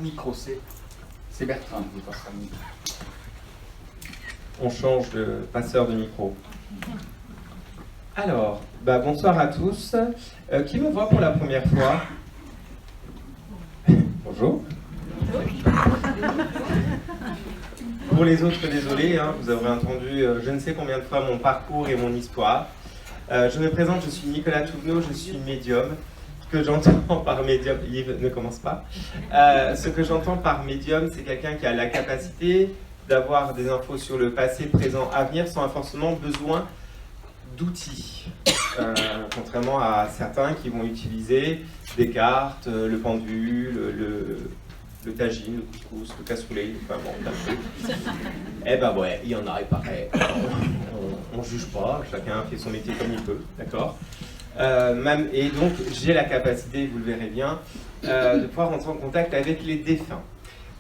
micro, c'est Bertrand qui passera le micro. On change de passeur de micro. Alors, bonsoir à tous. Qui me voit pour la première fois? Bonjour. Pour les autres, désolé, vous aurez entendu je ne sais combien de fois mon parcours et mon histoire. Je me présente, je suis Nicolas Touvenot, je suis médium. Ce que j'entends par médium, Yves ne commence pas. Ce que j'entends par médium, c'est quelqu'un qui a la capacité d'avoir des infos sur le passé, présent, avenir, sans forcément besoin d'outils. Contrairement à certains qui vont utiliser des cartes, le pendule, le tagine, le couscous, le cassoulet, enfin bon, plein de trucs. Eh ben ouais, il y en a, et pareil. On ne juge pas, chacun fait son métier comme il peut, d'accord. Et donc, j'ai la capacité, vous le verrez bien, de pouvoir rentrer en contact avec les défunts.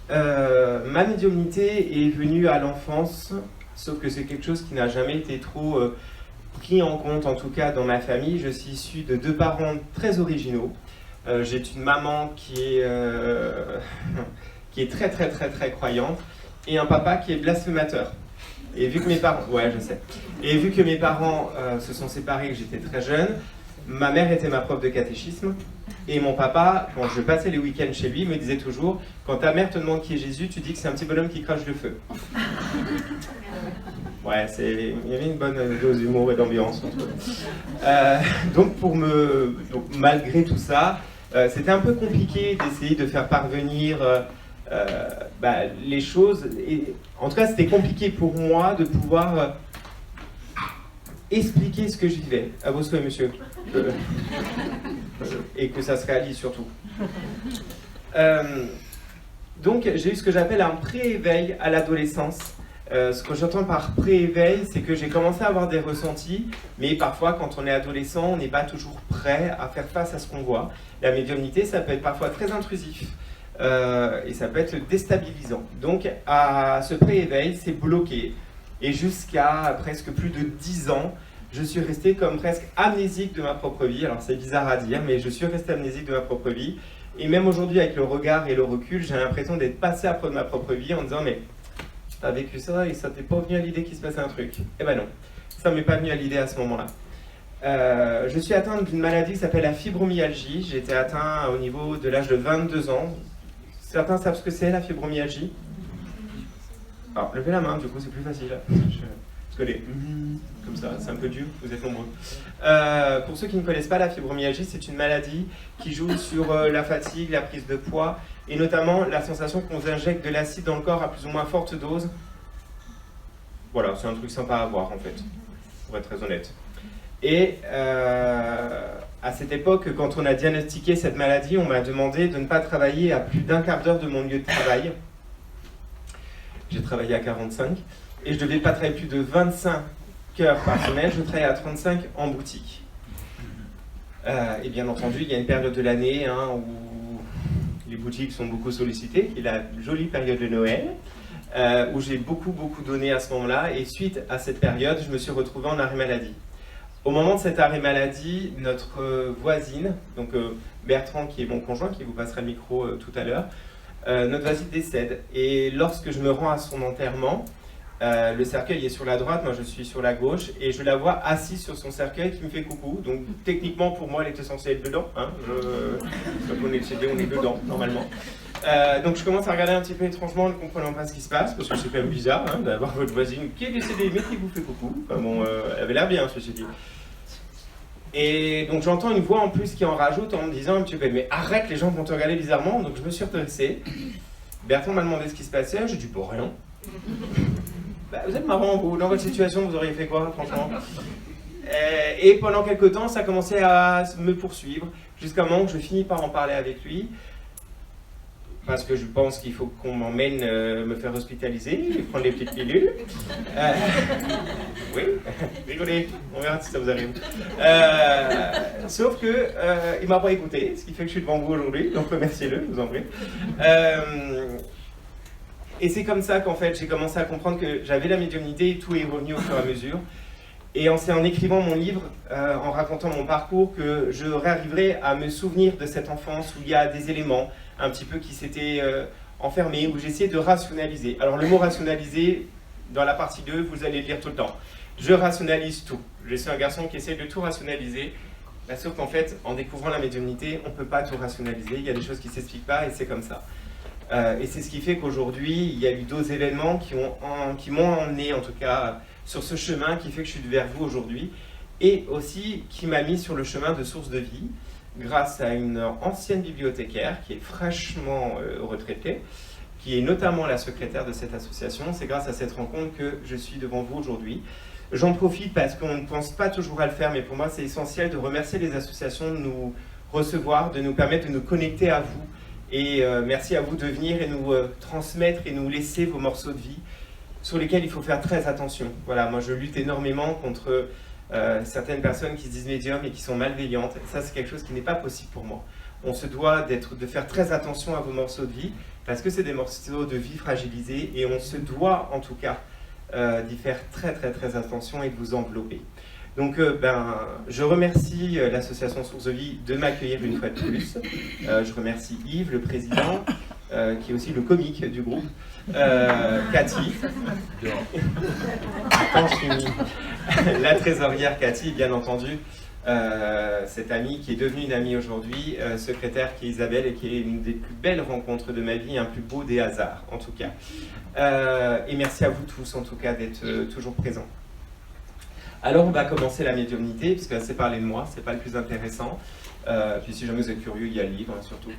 Ma médiumnité est venue à l'enfance, sauf que c'est quelque chose qui n'a jamais été trop pris en compte, en tout cas dans ma famille. Je suis issu de deux parents très originaux. J'ai une maman qui est très très très très croyante et un papa qui est blasphémateur. Et vu que mes parents, ouais je sais, et vu que mes parents se sont séparés, que j'étais très jeune, ma mère était ma prof de catéchisme et mon papa, quand je passais les week-ends chez lui, me disait toujours « Quand ta mère te demande qui est Jésus, tu dis que c'est un petit bonhomme qui crache le feu. » Ouais, il y avait une bonne dose d'humour et d'ambiance entre eux. Donc malgré tout ça, c'était un peu compliqué d'essayer de faire parvenir les choses. Et, en tout cas, c'était compliqué pour moi de pouvoir expliquer ce que je vivais. À vos souhaits, monsieur. Et que ça se réalise surtout. Donc, j'ai eu ce que j'appelle un pré-éveil à l'adolescence. Ce que j'entends par pré-éveil, c'est que j'ai commencé à avoir des ressentis, mais parfois, quand on est adolescent, on n'est pas toujours prêt à faire face à ce qu'on voit. La médiumnité, ça peut être parfois très intrusif, et ça peut être déstabilisant. Donc, à ce pré-éveil, c'est bloqué. Et jusqu'à presque plus de 10 ans, je suis resté comme presque amnésique de ma propre vie. Alors, c'est bizarre à dire, mais je suis resté amnésique de ma propre vie. Et même aujourd'hui, avec le regard et le recul, j'ai l'impression d'être passé après de ma propre vie en disant « mais t'as vécu ça et ça t'est pas venu à l'idée qu'il se passait un truc ?» Eh ben non, ça m'est pas venu à l'idée à ce moment-là. Je suis atteint d'une maladie qui s'appelle la fibromyalgie. J'ai été atteint au niveau de l'âge de 22 ans. Certains savent ce que c'est la fibromyalgie? Alors, levez la main, du coup c'est plus facile. Parce que les comme ça, c'est un peu dur, vous êtes nombreux. Pour ceux qui ne connaissent pas la fibromyalgie, c'est une maladie qui joue sur la fatigue, la prise de poids, et notamment la sensation qu'on vous injecte de l'acide dans le corps à plus ou moins forte dose. Voilà, c'est un truc sympa à voir en fait, pour être très honnête. Et à cette époque, quand on a diagnostiqué cette maladie, on m'a demandé de ne pas travailler à plus d'un quart d'heure de mon lieu de travail. J'ai travaillé à 45, et je ne devais pas travailler plus de 25 heures par semaine, je travaillais à 35 en boutique. Et bien entendu, il y a une période de l'année où les boutiques sont beaucoup sollicitées, qui est la jolie période de Noël, où j'ai beaucoup donné à ce moment-là, et suite à cette période, je me suis retrouvé en arrêt maladie. Au moment de cet arrêt maladie, notre voisine, donc Bertrand qui est mon conjoint, qui vous passera le micro tout à l'heure, notre voisine décède. Et lorsque je me rends à son enterrement, le cercueil est sur la droite, moi je suis sur la gauche, et je la vois assise sur son cercueil qui me fait coucou. Donc techniquement pour moi elle était censée être dedans, donc on est décédé, on est dedans normalement. Donc je commence à regarder un petit peu étrangement, ne comprenant pas ce qui se passe, parce que c'est quand même bizarre d'avoir votre voisine qui est décédée mais qui vous fait coucou. Enfin bon, elle avait l'air bien ceci dit. Et donc j'entends une voix en plus qui en rajoute en me disant un petit peu mais arrête, les gens vont te regarder bizarrement. Donc je me suis redressé. Bertrand m'a demandé ce qui se passait, j'ai dit bon rien. Vous êtes marrant, vous, dans votre situation, vous auriez fait quoi, franchement? Et pendant quelques temps, ça commençait à me poursuivre, jusqu'à un moment où je finis par en parler avec lui, parce que je pense qu'il faut qu'on m'emmène me faire hospitaliser, et prendre des petites pilules. Oui, rigolez, on verra si ça vous arrive. Sauf que il m'a pas écouté, ce qui fait que je suis devant vous aujourd'hui, donc remerciez-le, je vous en prie. Et c'est comme ça qu'en fait j'ai commencé à comprendre que j'avais la médiumnité et tout est revenu au fur et à mesure. Et c'est en écrivant mon livre, en racontant mon parcours, que je réarriverai à me souvenir de cette enfance où il y a des éléments un petit peu qui s'étaient enfermés, où j'essayais de rationaliser. Alors le mot rationaliser, dans la partie 2, vous allez le lire tout le temps. Je rationalise tout. Je suis un garçon qui essaie de tout rationaliser, sauf qu'en fait, en découvrant la médiumnité, on ne peut pas tout rationaliser. Il y a des choses qui ne s'expliquent pas et c'est comme ça. Et c'est ce qui fait qu'aujourd'hui, il y a eu d'autres événements qui m'ont emmené, en tout cas, sur ce chemin qui fait que je suis vers vous aujourd'hui, et aussi qui m'a mis sur le chemin de Source de Vie, grâce à une ancienne bibliothécaire qui est fraîchement retraitée, qui est notamment la secrétaire de cette association. C'est grâce à cette rencontre que je suis devant vous aujourd'hui. J'en profite parce qu'on ne pense pas toujours à le faire, mais pour moi c'est essentiel de remercier les associations de nous recevoir, de nous permettre de nous connecter à vous. Et merci à vous de venir et nous transmettre et nous laisser vos morceaux de vie sur lesquels il faut faire très attention. Voilà, moi je lutte énormément contre certaines personnes qui se disent médiums et qui sont malveillantes. Ça c'est quelque chose qui n'est pas possible pour moi. On se doit de faire très attention à vos morceaux de vie parce que c'est des morceaux de vie fragilisés et on se doit en tout cas d'y faire très très très attention et de vous envelopper. Donc je remercie l'association Source de Vie de m'accueillir une fois de plus. Je remercie Yves, le président, qui est aussi le comique du groupe, Cathy, attends, je finis. La trésorière Cathy, bien entendu, cette amie qui est devenue une amie aujourd'hui, secrétaire qui est Isabelle et qui est une des plus belles rencontres de ma vie, un plus beau des hasards en tout cas. Et merci à vous tous en tout cas d'être toujours présents. Alors on va commencer la médiumnité, puisque c'est parler de moi, c'est pas le plus intéressant. Puis si jamais vous êtes curieux, il y a le livre hein, surtout.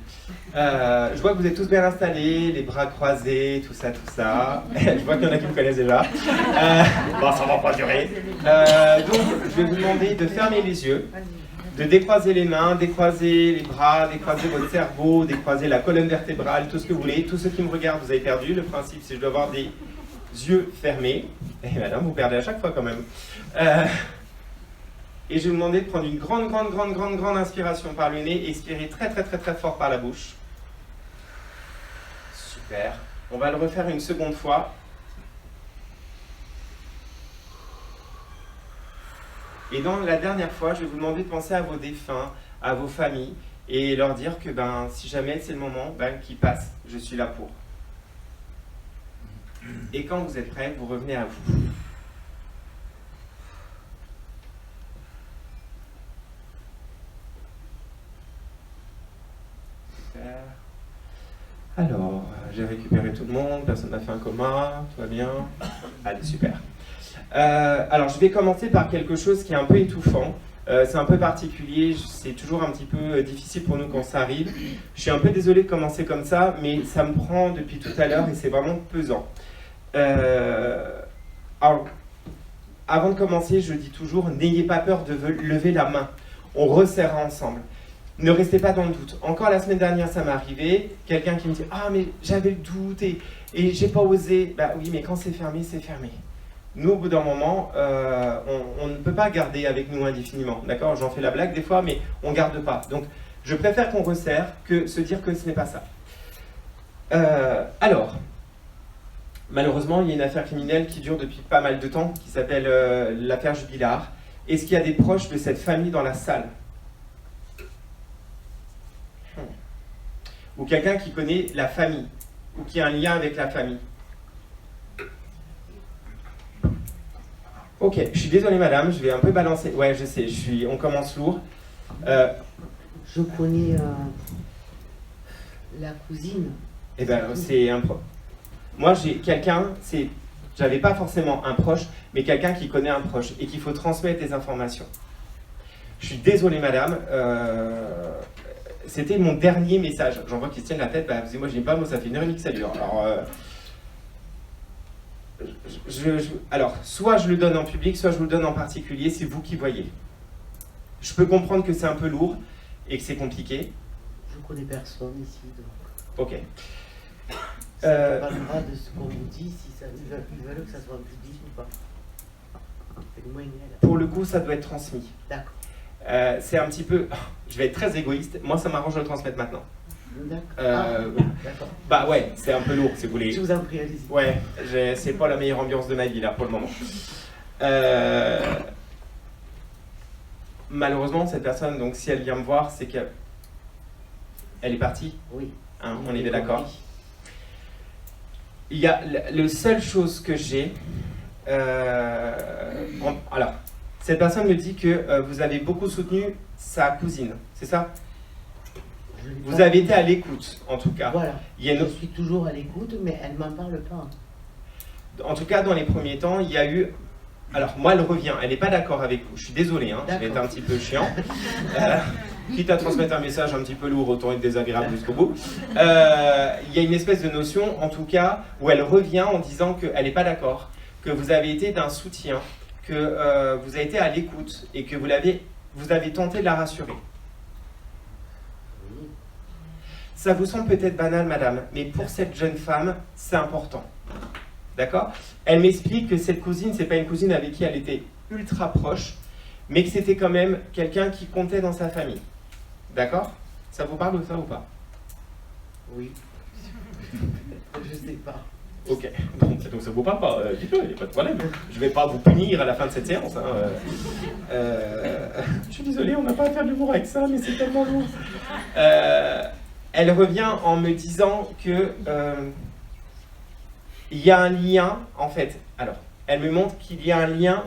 Je vois que vous êtes tous bien installés, les bras croisés, tout ça, tout ça. Je vois qu'il y en a qui me connaissent déjà. Bon, ça va pas durer. Donc je vais vous demander de fermer les yeux, de décroiser les mains, décroiser les bras, décroiser votre cerveau, décroiser la colonne vertébrale, tout ce que vous voulez. Tous ceux qui me regardent, vous avez perdu. Le principe, c'est que je dois avoir des yeux fermés. Et madame, vous perdez à chaque fois quand même. Et je vais vous demander de prendre une grande inspiration par le nez et expirer très très fort par la bouche. Super. On va le refaire une seconde fois. Et dans la dernière fois, je vais vous demander de penser à vos défunts, à vos familles, et leur dire que si jamais c'est le moment, qu'ils passent. Je suis là pour. Et quand vous êtes prêts, vous revenez à vous. Alors, j'ai récupéré tout le monde, personne n'a fait un coma, tout va bien. Allez, super. Alors, je vais commencer par quelque chose qui est un peu étouffant. C'est un peu particulier, c'est toujours un petit peu difficile pour nous quand ça arrive. Je suis un peu désolé de commencer comme ça, mais ça me prend depuis tout à l'heure et c'est vraiment pesant. Alors, avant de commencer, je dis toujours, n'ayez pas peur de lever la main. On resserrera ensemble. Ne restez pas dans le doute. Encore la semaine dernière, ça m'est arrivé. Quelqu'un qui me dit « Ah, mais j'avais le doute et j'ai pas osé. » Bah oui, mais quand c'est fermé, c'est fermé. Nous, au bout d'un moment, on ne peut pas garder avec nous indéfiniment. D'accord ? J'en fais la blague des fois, mais on ne garde pas. Donc, je préfère qu'on resserre que se dire que ce n'est pas ça. Alors, malheureusement, il y a une affaire criminelle qui dure depuis pas mal de temps, qui s'appelle l'affaire Jubilard. Est-ce qu'il y a des proches de cette famille dans la salle ? Ou quelqu'un qui connaît la famille, ou qui a un lien avec la famille. Ok, je suis désolé madame, je vais un peu balancer. Ouais, je sais, on commence lourd. Je connais la cousine. Eh ben, c'est un proche. Moi, j'ai quelqu'un, j'avais pas forcément un proche, mais quelqu'un qui connaît un proche et qu'il faut transmettre des informations. Je suis désolé madame, c'était mon dernier message. J'en vois qu'ils se tiennent la tête, moi je n'ai pas, moi ça fait une heure et demie que ça dure. Alors, soit je le donne en public, soit je vous le donne en particulier, c'est vous qui voyez. Je peux comprendre que c'est un peu lourd et que c'est compliqué. Je connais personne ici, donc... Ok. Ça dépendra de ce qu'on vous dit, si ils veulent que ça soit en public ou pas. Pour le coup, ça doit être transmis. D'accord. C'est un petit peu... Je vais être très égoïste. Moi, ça m'arrange de le transmettre maintenant. D'accord. Bah ouais, c'est un peu lourd, si vous voulez. Je vous en prie, allez-y. Ouais, c'est pas la meilleure ambiance de ma vie, là, pour le moment. malheureusement, cette personne, donc si elle vient me voir, c'est qu'elle est partie. Oui. Hein, on est bien d'accord. Il y a la seule chose que j'ai. Alors, cette personne me dit que vous avez beaucoup soutenu sa cousine, c'est ça? Vous avez été à l'écoute, en tout cas. Voilà. Il y a Je suis toujours à l'écoute, mais elle ne m'en parle pas. En tout cas, dans les premiers temps, il y a eu... Alors, moi, elle revient. Elle n'est pas d'accord avec vous. Je suis désolé, hein, je vais être un petit peu chiant. Quitte à transmettre un message un petit peu lourd, autant être désagréable jusqu'au bout. Il y a une espèce de notion, en tout cas, où elle revient en disant qu'elle n'est pas d'accord, que vous avez été d'un soutien, que vous avez été à l'écoute et que vous avez tenté de la rassurer. Ça vous semble peut-être banal, madame, mais pour cette jeune femme, c'est important. D'accord? Elle m'explique que cette cousine, c'est pas une cousine avec qui elle était ultra proche, mais que c'était quand même quelqu'un qui comptait dans sa famille. D'accord? Ça vous parle de ça ou pas? Oui. Je sais pas. Ok. Bon, donc ça vous parle pas, dites-le, il n'y a pas de problème. Je vais pas vous punir à la fin de cette séance. Hein. Je suis désolé, on n'a pas à faire de l'humour avec ça, mais c'est tellement lourd. Elle revient en me disant que il y a un lien, en fait. Alors, elle me montre qu'il y a un lien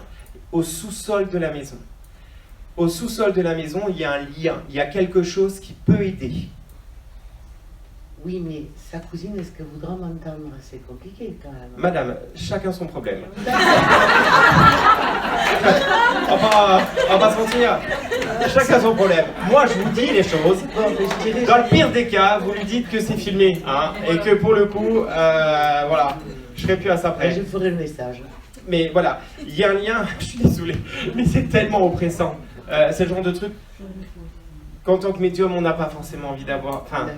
au sous-sol de la maison. Au sous-sol de la maison, il y a un lien, il y a quelque chose qui peut aider. Oui, mais sa cousine, est-ce qu'elle voudra m'entendre? C'est compliqué quand même. Madame, chacun son problème. On va pas se mentir. Chacun son problème. Moi, je vous dis les choses. Dans le pire des cas, vous lui dites que c'est filmé. Hein, et que pour le coup, voilà, je serai plus à ça près. Je ferai le message. Mais voilà, il y a un lien, je suis désolé, mais c'est tellement oppressant. C'est le genre de truc qu'en tant que médium, on n'a pas forcément envie d'avoir. Enfin,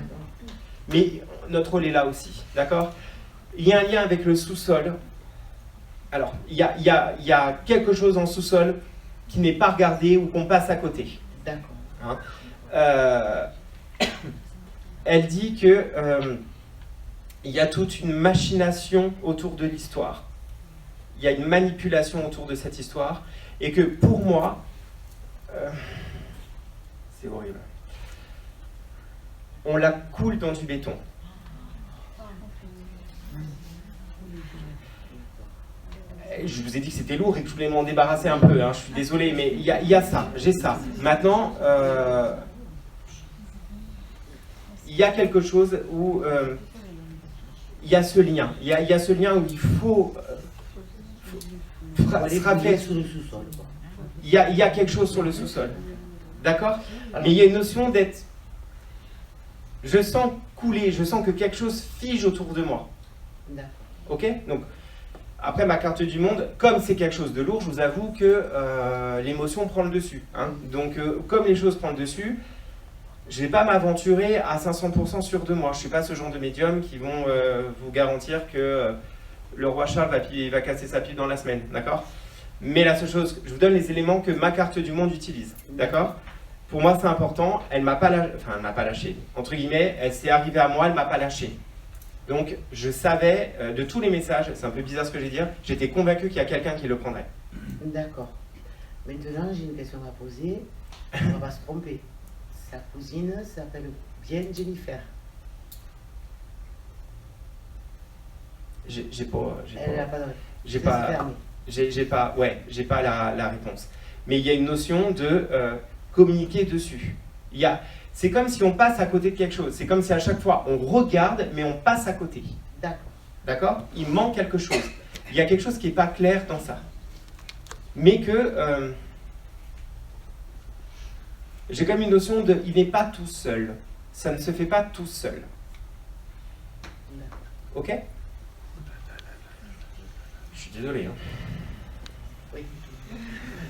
mais notre rôle est là aussi, d'accord? Il y a un lien avec le sous-sol. Alors, il y a quelque chose en sous-sol qui n'est pas regardé ou qu'on passe à côté. D'accord. Hein? Elle dit que il y a toute une machination autour de l'histoire. Il y a une manipulation autour de cette histoire. Et que pour moi, c'est horrible. On la coule dans du béton. Je vous ai dit que c'était lourd et que je voulais m'en débarrasser un peu, hein. Je suis désolé, mais il y a ça, j'ai ça. Maintenant, il y a quelque chose où il y a ce lien. Il y a ce lien où il faut se rappeler. Sur le sous-sol. Il y a quelque chose sur le sous-sol. D'accord? Mais il y a une notion d'être... Je sens couler, je sens que quelque chose fige autour de moi. D'accord. Ok? Donc, après ma carte du monde, comme c'est quelque chose de lourd, je vous avoue que l'émotion prend le dessus. Hein. Donc, comme les choses prennent le dessus, je ne vais pas m'aventurer à 500% sûr de moi. Je ne suis pas ce genre de médium qui vont vous garantir que le roi Charles va casser sa pipe dans la semaine. D'accord? Mais la seule chose, je vous donne les éléments que ma carte du monde utilise. D'accord? Pour moi, c'est important. Elle m'a pas lâché. Entre guillemets, elle s'est arrivée à moi, elle m'a pas lâché. Donc, je savais de tous les messages, c'est un peu bizarre ce que je vais dire, j'étais convaincu qu'il y a quelqu'un qui le prendrait. D'accord. Maintenant, j'ai une question à poser. On va pas se tromper. Sa cousine s'appelle bien Jennifer. J'ai pas la réponse. Mais il y a une notion de communiquer dessus. C'est comme si on passe à côté de quelque chose. C'est comme si à chaque fois on regarde, mais on passe à côté. D'accord. D'accord? Il manque quelque chose. Il y a quelque chose qui n'est pas clair dans ça. Mais que j'ai comme une notion de il n'est pas tout seul. Ça ne se fait pas tout seul. Ok? Je suis désolé. Hein. Oui.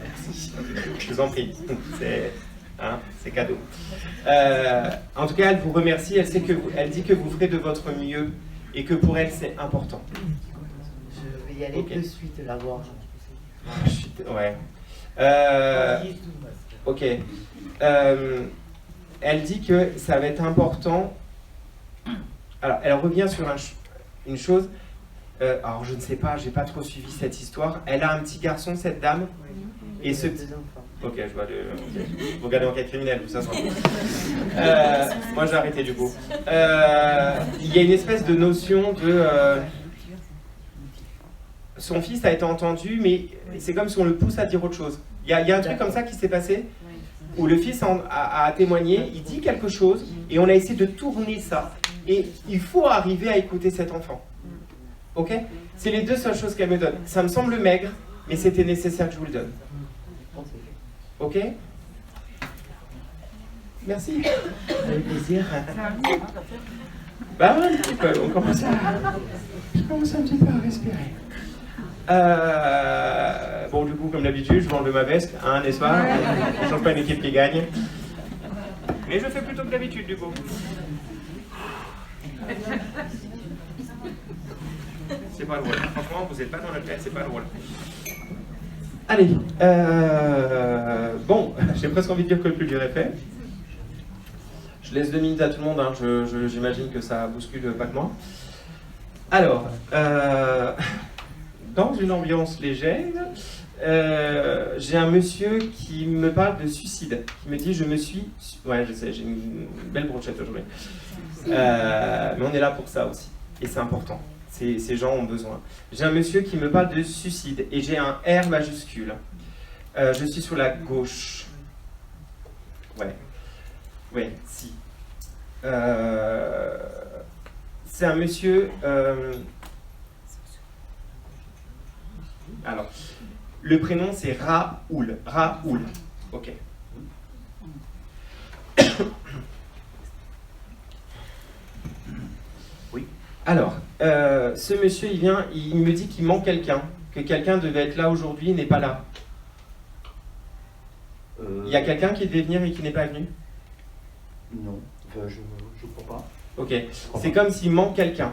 Merci. Je vous en prie. C'est cadeau. En tout cas, elle vous remercie. Elle dit que vous ferez de votre mieux et que pour elle, c'est important. Je vais y aller de suite la voir. Ouais. Ok. Elle dit que ça va être important. Alors, elle revient sur une chose. Alors je ne sais pas, j'ai pas trop suivi cette histoire. Elle a un petit garçon, cette dame. Et ce... Deux enfants. Ok, je vois le... ok. Vous regardez Enquête criminelle, vous, ça sera bon. Moi, j'ai arrêté du coup. Il y a une espèce de notion de... Son fils a été entendu, mais c'est comme si on le pousse à dire autre chose. Il y a un truc comme ça qui s'est passé, où le fils a témoigné, il dit quelque chose, et on a essayé de tourner ça. Et il faut arriver à écouter cet enfant. Ok? C'est les deux seules choses qu'elle me donne. Ça me semble maigre, mais c'était nécessaire que je vous le donne. Ok? Merci. Avec plaisir. Bah ouais, un petit peu, on commence un petit peu à respirer. Bon, du coup, comme d'habitude, je vais enlever ma veste, hein, n'est-ce pas? On ne change pas une équipe qui gagne. Mais je fais plutôt que d'habitude, du coup. C'est pas drôle. Franchement, vous n'êtes pas dans la tête, c'est pas drôle. Allez, bon, j'ai presque envie de dire que le plus dur est fait. Je laisse 2 minutes à tout le monde, hein. J'imagine que ça bouscule pas que moi. Alors, dans une ambiance légère, j'ai un monsieur qui me parle de suicide, qui me dit je me suis... Ouais, je sais, j'ai une belle brochette aujourd'hui. Mais on est là pour ça aussi, et c'est important. Ces gens ont besoin. J'ai un monsieur qui me parle de suicide, et j'ai un R majuscule. Je suis sur la gauche. Ouais, si. C'est un monsieur... Alors, le prénom c'est Raoul. Raoul. Ok. Oui. Alors, ce monsieur, il vient, il me dit qu'il manque quelqu'un, que quelqu'un devait être là aujourd'hui et n'est pas là. Il y a quelqu'un qui devait venir et qui n'est pas venu? Non, je crois pas. Ok. C'est comme s'il manque quelqu'un.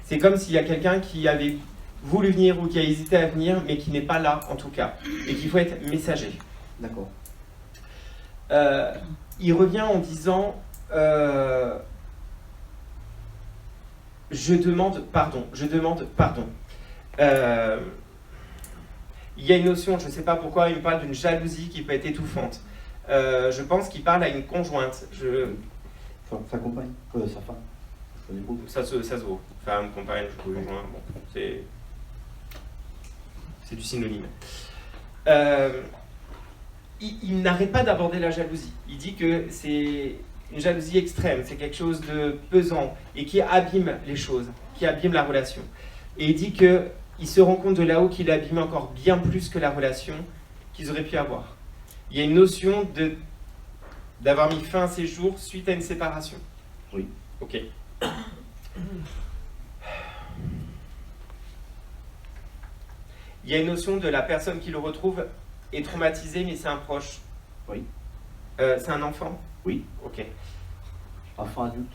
C'est comme s'il y a quelqu'un qui avait voulu venir ou qui a hésité à venir, mais qui n'est pas là en tout cas, et qu'il faut être messager. D'accord. Il revient en disant je demande pardon. Il y a une notion, je ne sais pas pourquoi, il me parle d'une jalousie qui peut être étouffante. Je pense qu'il parle à une conjointe. Sa compagne, sa femme. Ça se vaut. Femme, compagne, conjoint, bon, c'est du synonyme. Il n'arrête pas d'aborder la jalousie. Il dit que c'est une jalousie extrême, c'est quelque chose de pesant et qui abîme les choses, qui abîme la relation. Et il dit qu'il se rend compte de là-haut qu'il abîme encore bien plus que la relation qu'ils auraient pu avoir. Il y a une notion d'avoir mis fin à ses jours suite à une séparation. Oui. Ok. Il y a une notion de la personne qui le retrouve est traumatisée, mais c'est un proche. Oui. C'est un enfant? Oui. Ok. Enfant adulte.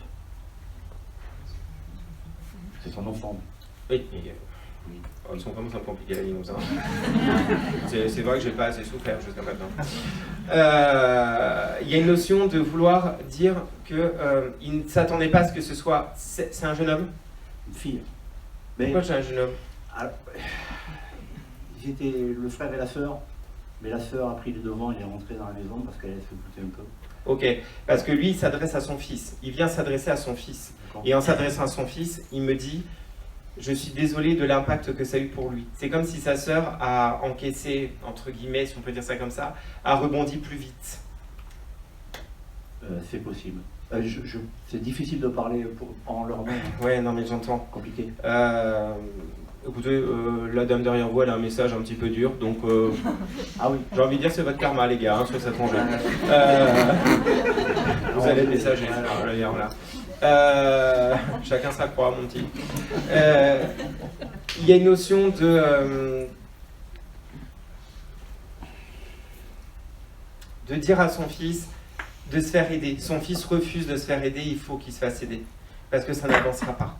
C'est son enfant. Oui. Ils sont vraiment compliqués la vie comme ça. C'est vrai que j'ai pas assez souffert jusqu'à maintenant. Il y a une notion de vouloir dire qu'il ne s'attendait pas à ce que ce soit... C'est un jeune homme? Une fille. Mais Pourquoi c'est un jeune homme? alors, j'étais le frère et la sœur, mais la sœur a pris le devant, il est rentré dans la maison parce qu'elle se foutait un peu. Ok, parce que lui, il s'adresse à son fils. Il vient s'adresser à son fils. Et en s'adressant à son fils, il me dit... Je suis désolé de l'impact que ça a eu pour lui. C'est comme si sa sœur a encaissé, entre guillemets, si on peut dire ça comme ça, a rebondi plus vite. C'est possible. C'est difficile de parler en leur nom. Ouais, non mais j'entends. Compliqué. Écoutez, la dame derrière vous, elle a un message un petit peu dur, donc Ah oui. j'ai envie de dire c'est votre karma les gars, hein, sur cette rangée. Vous allez être messager, voilà. Chacun sa croix, mon petit. Il y a une notion de dire à son fils de se faire aider. Son fils refuse de se faire aider, il faut qu'il se fasse aider. Parce que ça n'avancera pas.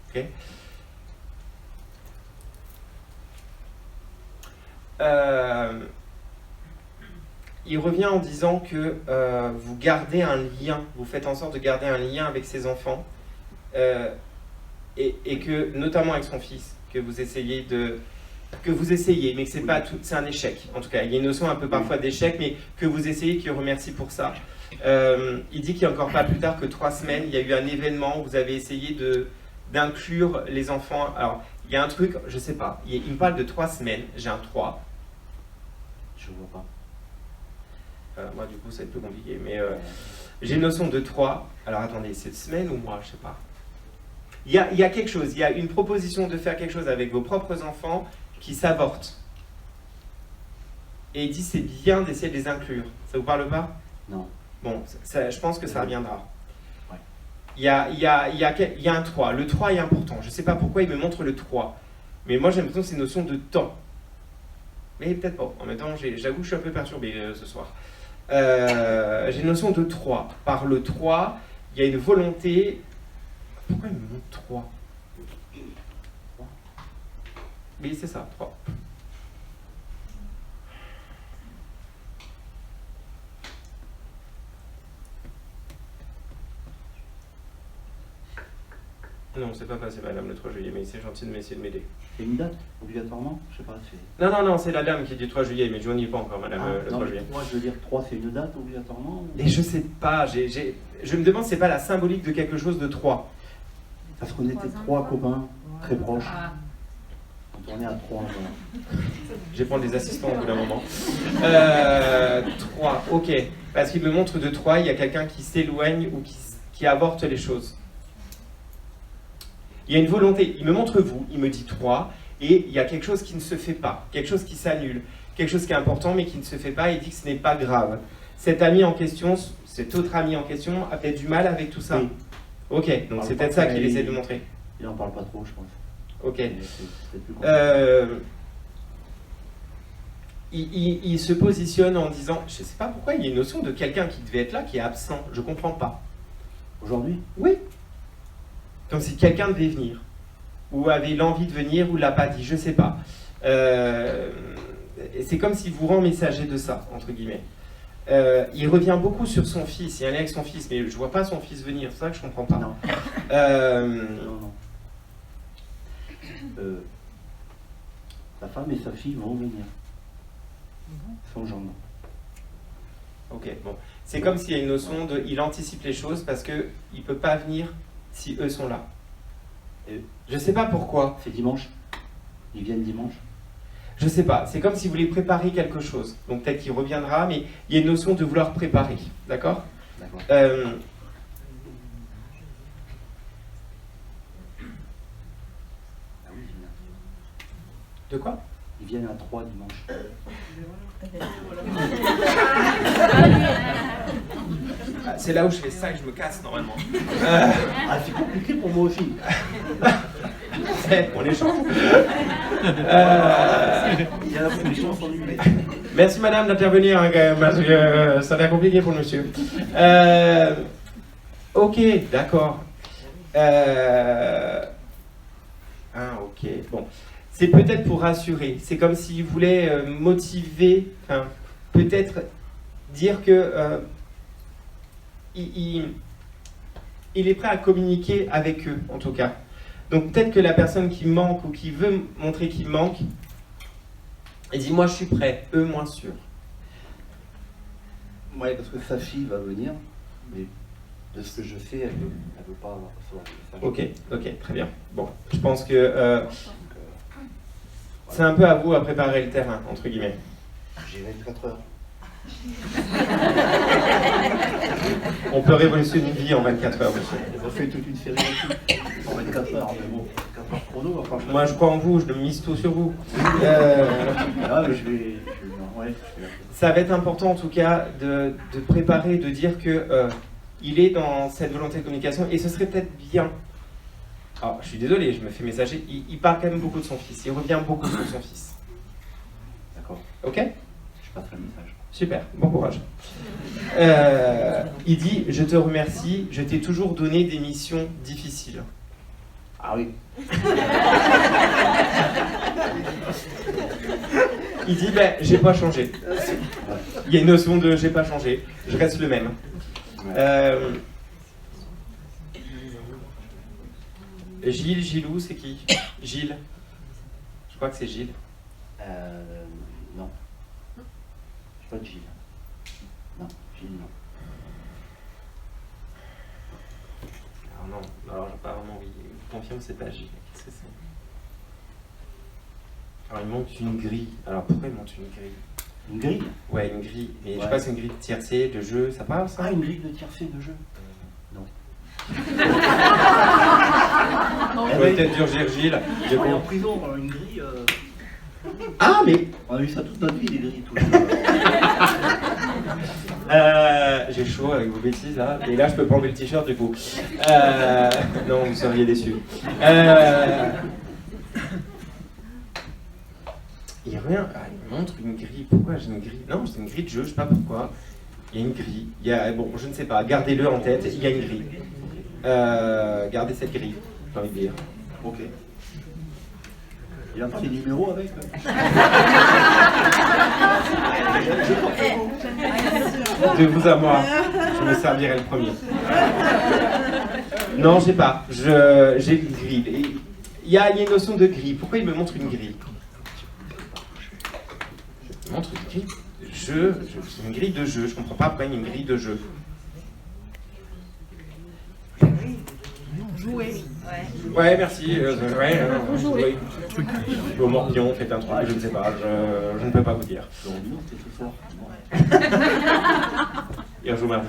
Ok ? Il revient en disant que vous gardez un lien, vous faites en sorte de garder un lien avec ses enfants, et et que, notamment avec son fils, que vous essayez, mais que c'est pas tout, c'est un échec. En tout cas, il y a une notion un peu parfois d'échec, mais que vous essayez, qu'il remercie pour ça. Il dit qu'il n'y a encore pas plus tard que 3 semaines, il y a eu un événement où vous avez essayé d'inclure les enfants. Alors, il y a un truc, je sais pas, il me parle de 3 semaines, j'ai un 3. Je vois pas. Moi, du coup, ça va être plus compliqué, mais j'ai une notion de 3. Alors, attendez, c'est semaine ou mois, je sais pas. Il y a quelque chose, il y a une proposition de faire quelque chose avec vos propres enfants qui s'avorte. Et il dit c'est bien d'essayer de les inclure. Ça vous parle pas? Non. Bon, je pense que ça reviendra. Ouais. Il y a un 3. Le 3 est important. Je ne sais pas pourquoi il me montre le 3. Mais moi, j'ai l'impression que c'est une notion de temps. Mais peut-être pas. En même temps, j'avoue que je suis un peu perturbé ce soir. J'ai une notion de 3. Par le 3, il y a une volonté... Pourquoi il me montre 3? Oui, c'est ça, 3. Non, c'est pas passé, madame, le 3 juillet, mais c'est gentil de m'essayer de m'aider. C'est une date, obligatoirement? Je sais pas, c'est... Non, c'est la dame qui dit 3 juillet, mais je n'y ai pas encore, madame, le 3 juillet. Moi, je veux dire, 3, c'est une date, obligatoirement? Et je sais pas, je me demande si c'est pas la symbolique de quelque chose de 3. Parce qu'on était 3 copains, très proches. On tournait à 3, voilà. Je vais prendre des assistants au bout d'un moment. 3, ok. Parce qu'il me montre de 3, il y a quelqu'un qui s'éloigne ou qui avorte les choses. Il y a une volonté, il me montre vous, il me dit 3, et il y a quelque chose qui ne se fait pas, quelque chose qui s'annule, quelque chose qui est important mais qui ne se fait pas, et il dit que ce n'est pas grave. Cet ami en question, cet autre ami en question, a peut-être du mal avec tout ça. Oui. Ok, donc c'est peut-être ça qu'il essaie de montrer. Il n'en parle pas trop, je pense. Ok. C'est peut-être plus compliqué. Il se positionne en disant, je ne sais pas pourquoi, il y a une notion de quelqu'un qui devait être là, qui est absent, je ne comprends pas. Aujourd'hui? Oui. Comme si quelqu'un devait venir, ou avait l'envie de venir, ou ne l'a pas dit, je ne sais pas. C'est comme s'il vous rend messager de ça, entre guillemets. Il revient beaucoup sur son fils, il y a un lien avec son fils, mais je ne vois pas son fils venir, c'est ça que je ne comprends pas. Non. Non. Sa femme et sa fille vont venir. Son gendre. Ok, bon. C'est comme s'il y a une notion de... Il anticipe les choses parce qu'il ne peut pas venir si eux sont là. Je ne sais pas pourquoi. C'est dimanche? Ils viennent dimanche? Je ne sais pas. C'est comme si vous voulez préparer quelque chose. Donc peut-être qu'il reviendra, mais il y a une notion de vouloir préparer. D'accord? D'accord. Ah oui, ils viennent. De quoi? Ils viennent à 3 dimanche. C'est là où je fais ça que je me casse normalement. Ah, c'est compliqué pour moi aussi. On échange. Il y a la production sans numéro. Merci madame d'intervenir, hein, quand même, parce que ça va être compliqué pour le monsieur. Ok, d'accord. Ok, bon. C'est peut-être pour rassurer. C'est comme s'il voulait motiver, enfin, peut-être dire que il est prêt à communiquer avec eux, en tout cas. Donc peut-être que la personne qui manque ou qui veut montrer qu'il manque, elle dit « moi je suis prêt », eux moins sûrs. Oui, parce que sa fille va venir, mais de ce que je sais, elle veut pas recevoir le message. Ok, très bien. Bon, je pense que c'est un peu à vous à préparer le terrain, entre guillemets. J'ai 24 heures. On peut révolutionner une vie en 24 heures, monsieur. Elle a fait toute une série en 24 heures, mais bon, 24 heures chrono, franchement. Moi je crois en vous, je mise tout sur vous. Ah, mais je vais Ça va être important en tout cas de préparer, de dire que il est dans cette volonté de communication et ce serait peut-être bien. Alors je suis désolé, je me fais messager, il parle quand même beaucoup de son fils, il revient beaucoup sur son fils. D'accord. Ok? Je passerai le message. Super, bon courage. Il dit, je te remercie, je t'ai toujours donné des missions difficiles. Ah oui. Il dit, ben, j'ai pas changé. Il y a une notion de j'ai pas changé, je reste le même. Gilles, Gilou, c'est qui? Gilles. Je crois que c'est Gilles. Non. Je pas de Gilles. Non, Gilles, non. Alors non, alors apparemment oui. Je confirme, c'est pas Gilles. Qu'est-ce que c'est? Alors il monte une grille. Alors pourquoi il monte une grille? Une grille? Ouais, une grille. Mais je sais Ouais. pas, c'est une grille de tiercé, de jeu, ça parle ça? Ah, une grille de tiercé de jeu? Non. Je vais peut-être dire Gilles. On est en prison, une grille. Ah mais On a eu ça toute notre vie, les grilles, tous les j'ai chaud avec vos bêtises là, et là je peux pas enlever le t-shirt du coup. Non, vous seriez déçus. Il revient, il me montre une grille. Pourquoi j'ai une grille? Non, c'est une grille de jeu, je sais pas pourquoi. Il y a une grille. Il y a, bon, je ne sais pas, gardez-le en tête, il y a une grille. Gardez cette grille, j'ai envie de dire. Ok. Il a pas des numéros avec De vous à moi, je me servirai le premier. Non, j'ai pas. J'ai une grille. Et il y a une notion de grille. Pourquoi il me montre une grille? Il me montre une grille de jeu. C'est une grille de jeu. Je comprends pas pourquoi il y a une grille de jeu. Jouer. Ouais, merci. Jouer. Au morpion, faites un truc, je ne sais pas. Je ne peux pas vous dire. Le Robinson, c'était tout fort. Il rejoue mardi.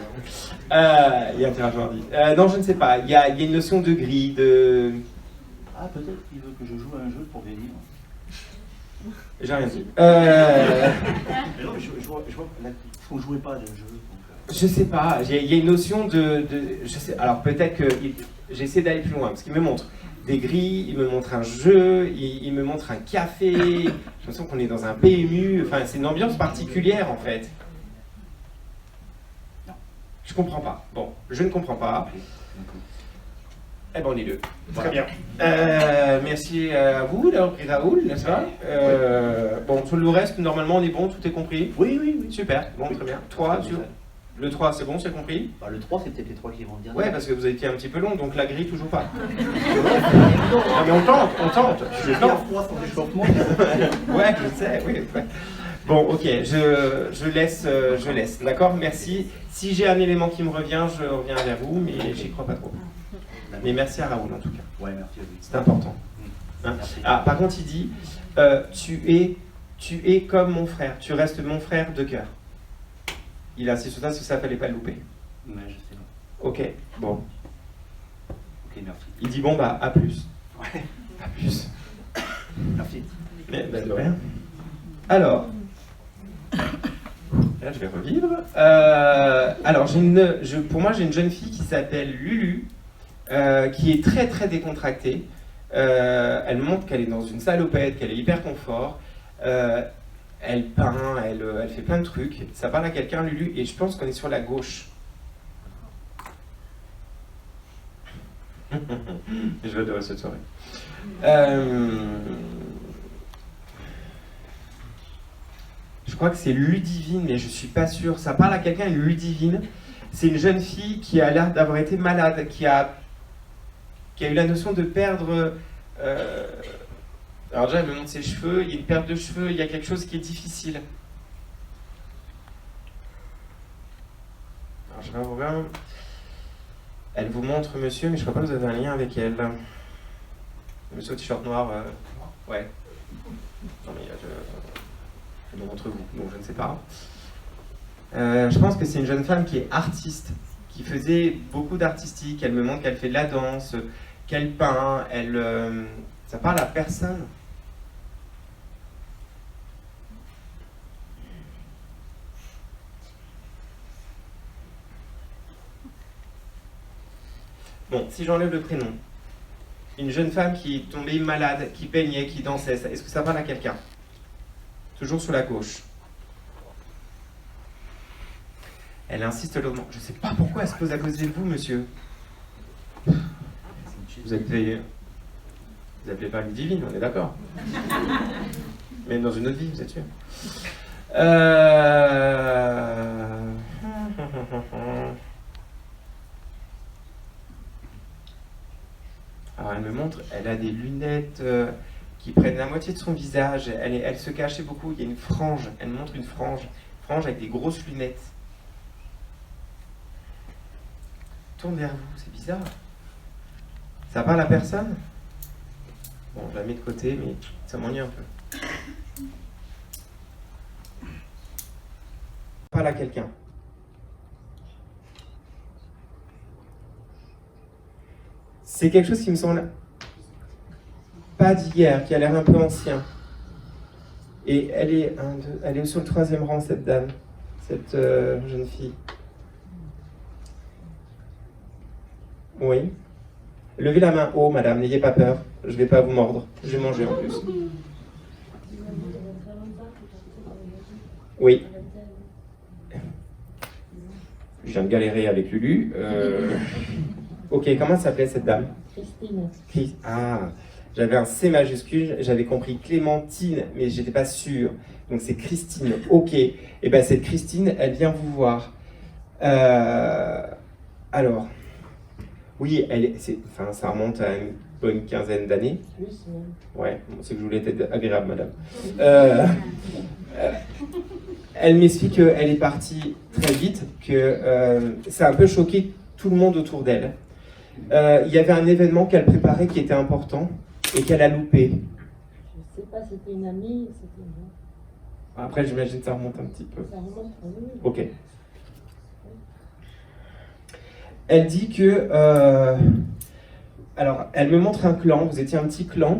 Il y a un tirage mardi. Non, je ne sais pas. Il y a une notion de grille, de... Ah, peut-être qu'il veut que je joue à un jeu pour gagner. J'ai rien dit. Mais non, mais je vois là, on ne jouait pas à des jeux. Donc, Je sais pas. Il y a une notion de je sais. Alors peut-être que j'essaie d'aller plus loin parce qu'il me montre des grilles, il me montre un jeu, il me montre un café. J'ai l'impression qu'on est dans un PMU. Enfin, c'est une ambiance particulière en fait. Non. Je comprends pas. Bon, je ne comprends pas. Eh ben on est deux. Très bien. Merci à vous d'avoir pris Raoul, n'est-ce pas? Bon, tout le reste, normalement on est bon, tout est compris? Oui, oui, oui. Super, bon, très bien. 3 sur... Le 3, c'est bon, c'est compris? Bah, le 3, c'est peut-être les 3 qui vont dire. Ouais, parce que vous avez été un petit peu long, donc la grille, toujours pas. Non, mais on tente. Je tente. 3 sans échauffement. Ouais, je sais, oui. Ouais. Bon, ok, je laisse, d'accord? Merci. Si j'ai un élément qui me revient, je reviens vers vous, mais j'y crois pas trop. Mais merci à Raoul, en tout cas. Ouais, merci à vous. C'est important. Hein? Merci. Ah, par contre, il dit, tu es comme mon frère, tu restes mon frère de cœur. Il a insisté sur ça, parce que ça fallait pas le louper. Ouais, je sais. Ok, bon. Ok, merci. Il dit, bon, bah, à plus. Ouais, À plus. merci. Mais, bah, de rien. Alors, là, je vais revivre. Alors, pour moi, j'ai une jeune fille qui s'appelle Lulu, qui est très, très décontractée. Elle montre qu'elle est dans une salopette, qu'elle est hyper confort. Elle peint, elle fait plein de trucs. Ça parle à quelqu'un, Lulu, et je pense qu'on est sur la gauche. Je vais adorer cette soirée. Je crois que c'est Ludivine, mais je suis pas sûr. Ça parle à quelqu'un, Ludivine. C'est une jeune fille qui a l'air d'avoir été malade, qui a eu la notion de perdre... Alors déjà, elle me montre ses cheveux, il y a une perte de cheveux, il y a quelque chose qui est difficile. Alors je vais ouvrir. Elle vous montre monsieur, mais je crois pas que vous avez un lien avec elle. Monsieur au t-shirt noir, ouais. Non mais je me montre vous, donc je ne sais pas. Je pense que c'est une jeune femme qui est artiste, qui faisait beaucoup d'artistique. Elle me montre qu'elle fait de la danse, qu'elle peint, ça parle à personne. Bon, si j'enlève le prénom, une jeune femme qui est tombée malade, qui peignait, qui dansait, est-ce que ça parle à quelqu'un? Toujours sur la gauche. Elle insiste longuement. Je ne sais pas pourquoi elle se pose à cause de vous, monsieur. Vous appelez pas Ludivine, on est d'accord. Mais dans une autre vie, vous êtes sûr. Alors elle me montre, elle a des lunettes qui prennent la moitié de son visage, elle se cachait beaucoup, il y a une frange, elle me montre une frange avec des grosses lunettes. Tourne vers vous, c'est bizarre. Ça parle à personne? Bon, je la mets de côté, mais ça m'ennuie un peu. Parle à quelqu'un. C'est quelque chose qui me semble pas d'hier, qui a l'air un peu ancien. Et elle est sur le 3e rang, cette dame, cette jeune fille. Oui. Levez la main haut, madame, n'ayez pas peur. Je ne vais pas vous mordre. Je vais manger en plus. Oui. Je viens de galérer avec Lulu. Ok, comment s'appelait cette dame? Christine. Ah, j'avais un C majuscule, j'avais compris Clémentine, mais j'étais pas sûr. Donc c'est Christine, ok. Et bien cette Christine, elle vient vous voir. Alors, oui, ça remonte à une bonne quinzaine d'années. Plus, Ouais, c'est que je voulais être agréable, madame. Elle m'explique qu'elle est partie très vite, que ça a un peu choqué tout le monde autour d'elle. Il y avait un événement qu'elle préparait qui était important et qu'elle a loupé. Je sais pas, c'était une amie, c'était une... Après, j'imagine que ça remonte un petit peu. Ça remonte, oui. Ok. Elle dit que... alors, elle me montre un clan, vous étiez un petit clan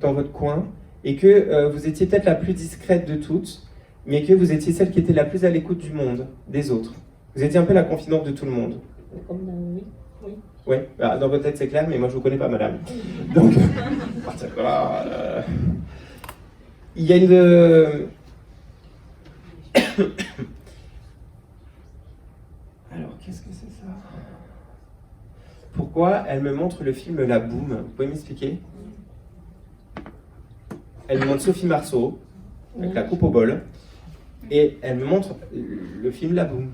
dans votre coin, et que vous étiez peut-être la plus discrète de toutes, mais que vous étiez celle qui était la plus à l'écoute du monde, des autres. Vous étiez un peu la confidente de tout le monde. Comme dans... Oui, oui. Oui, dans votre tête c'est clair, mais moi je vous connais pas, madame. Donc, il y a une... Alors, qu'est-ce que c'est ça? Pourquoi elle me montre le film La Boum? Vous pouvez m'expliquer? Elle me montre Sophie Marceau, avec la coupe au bol, et elle me montre le film La Boum.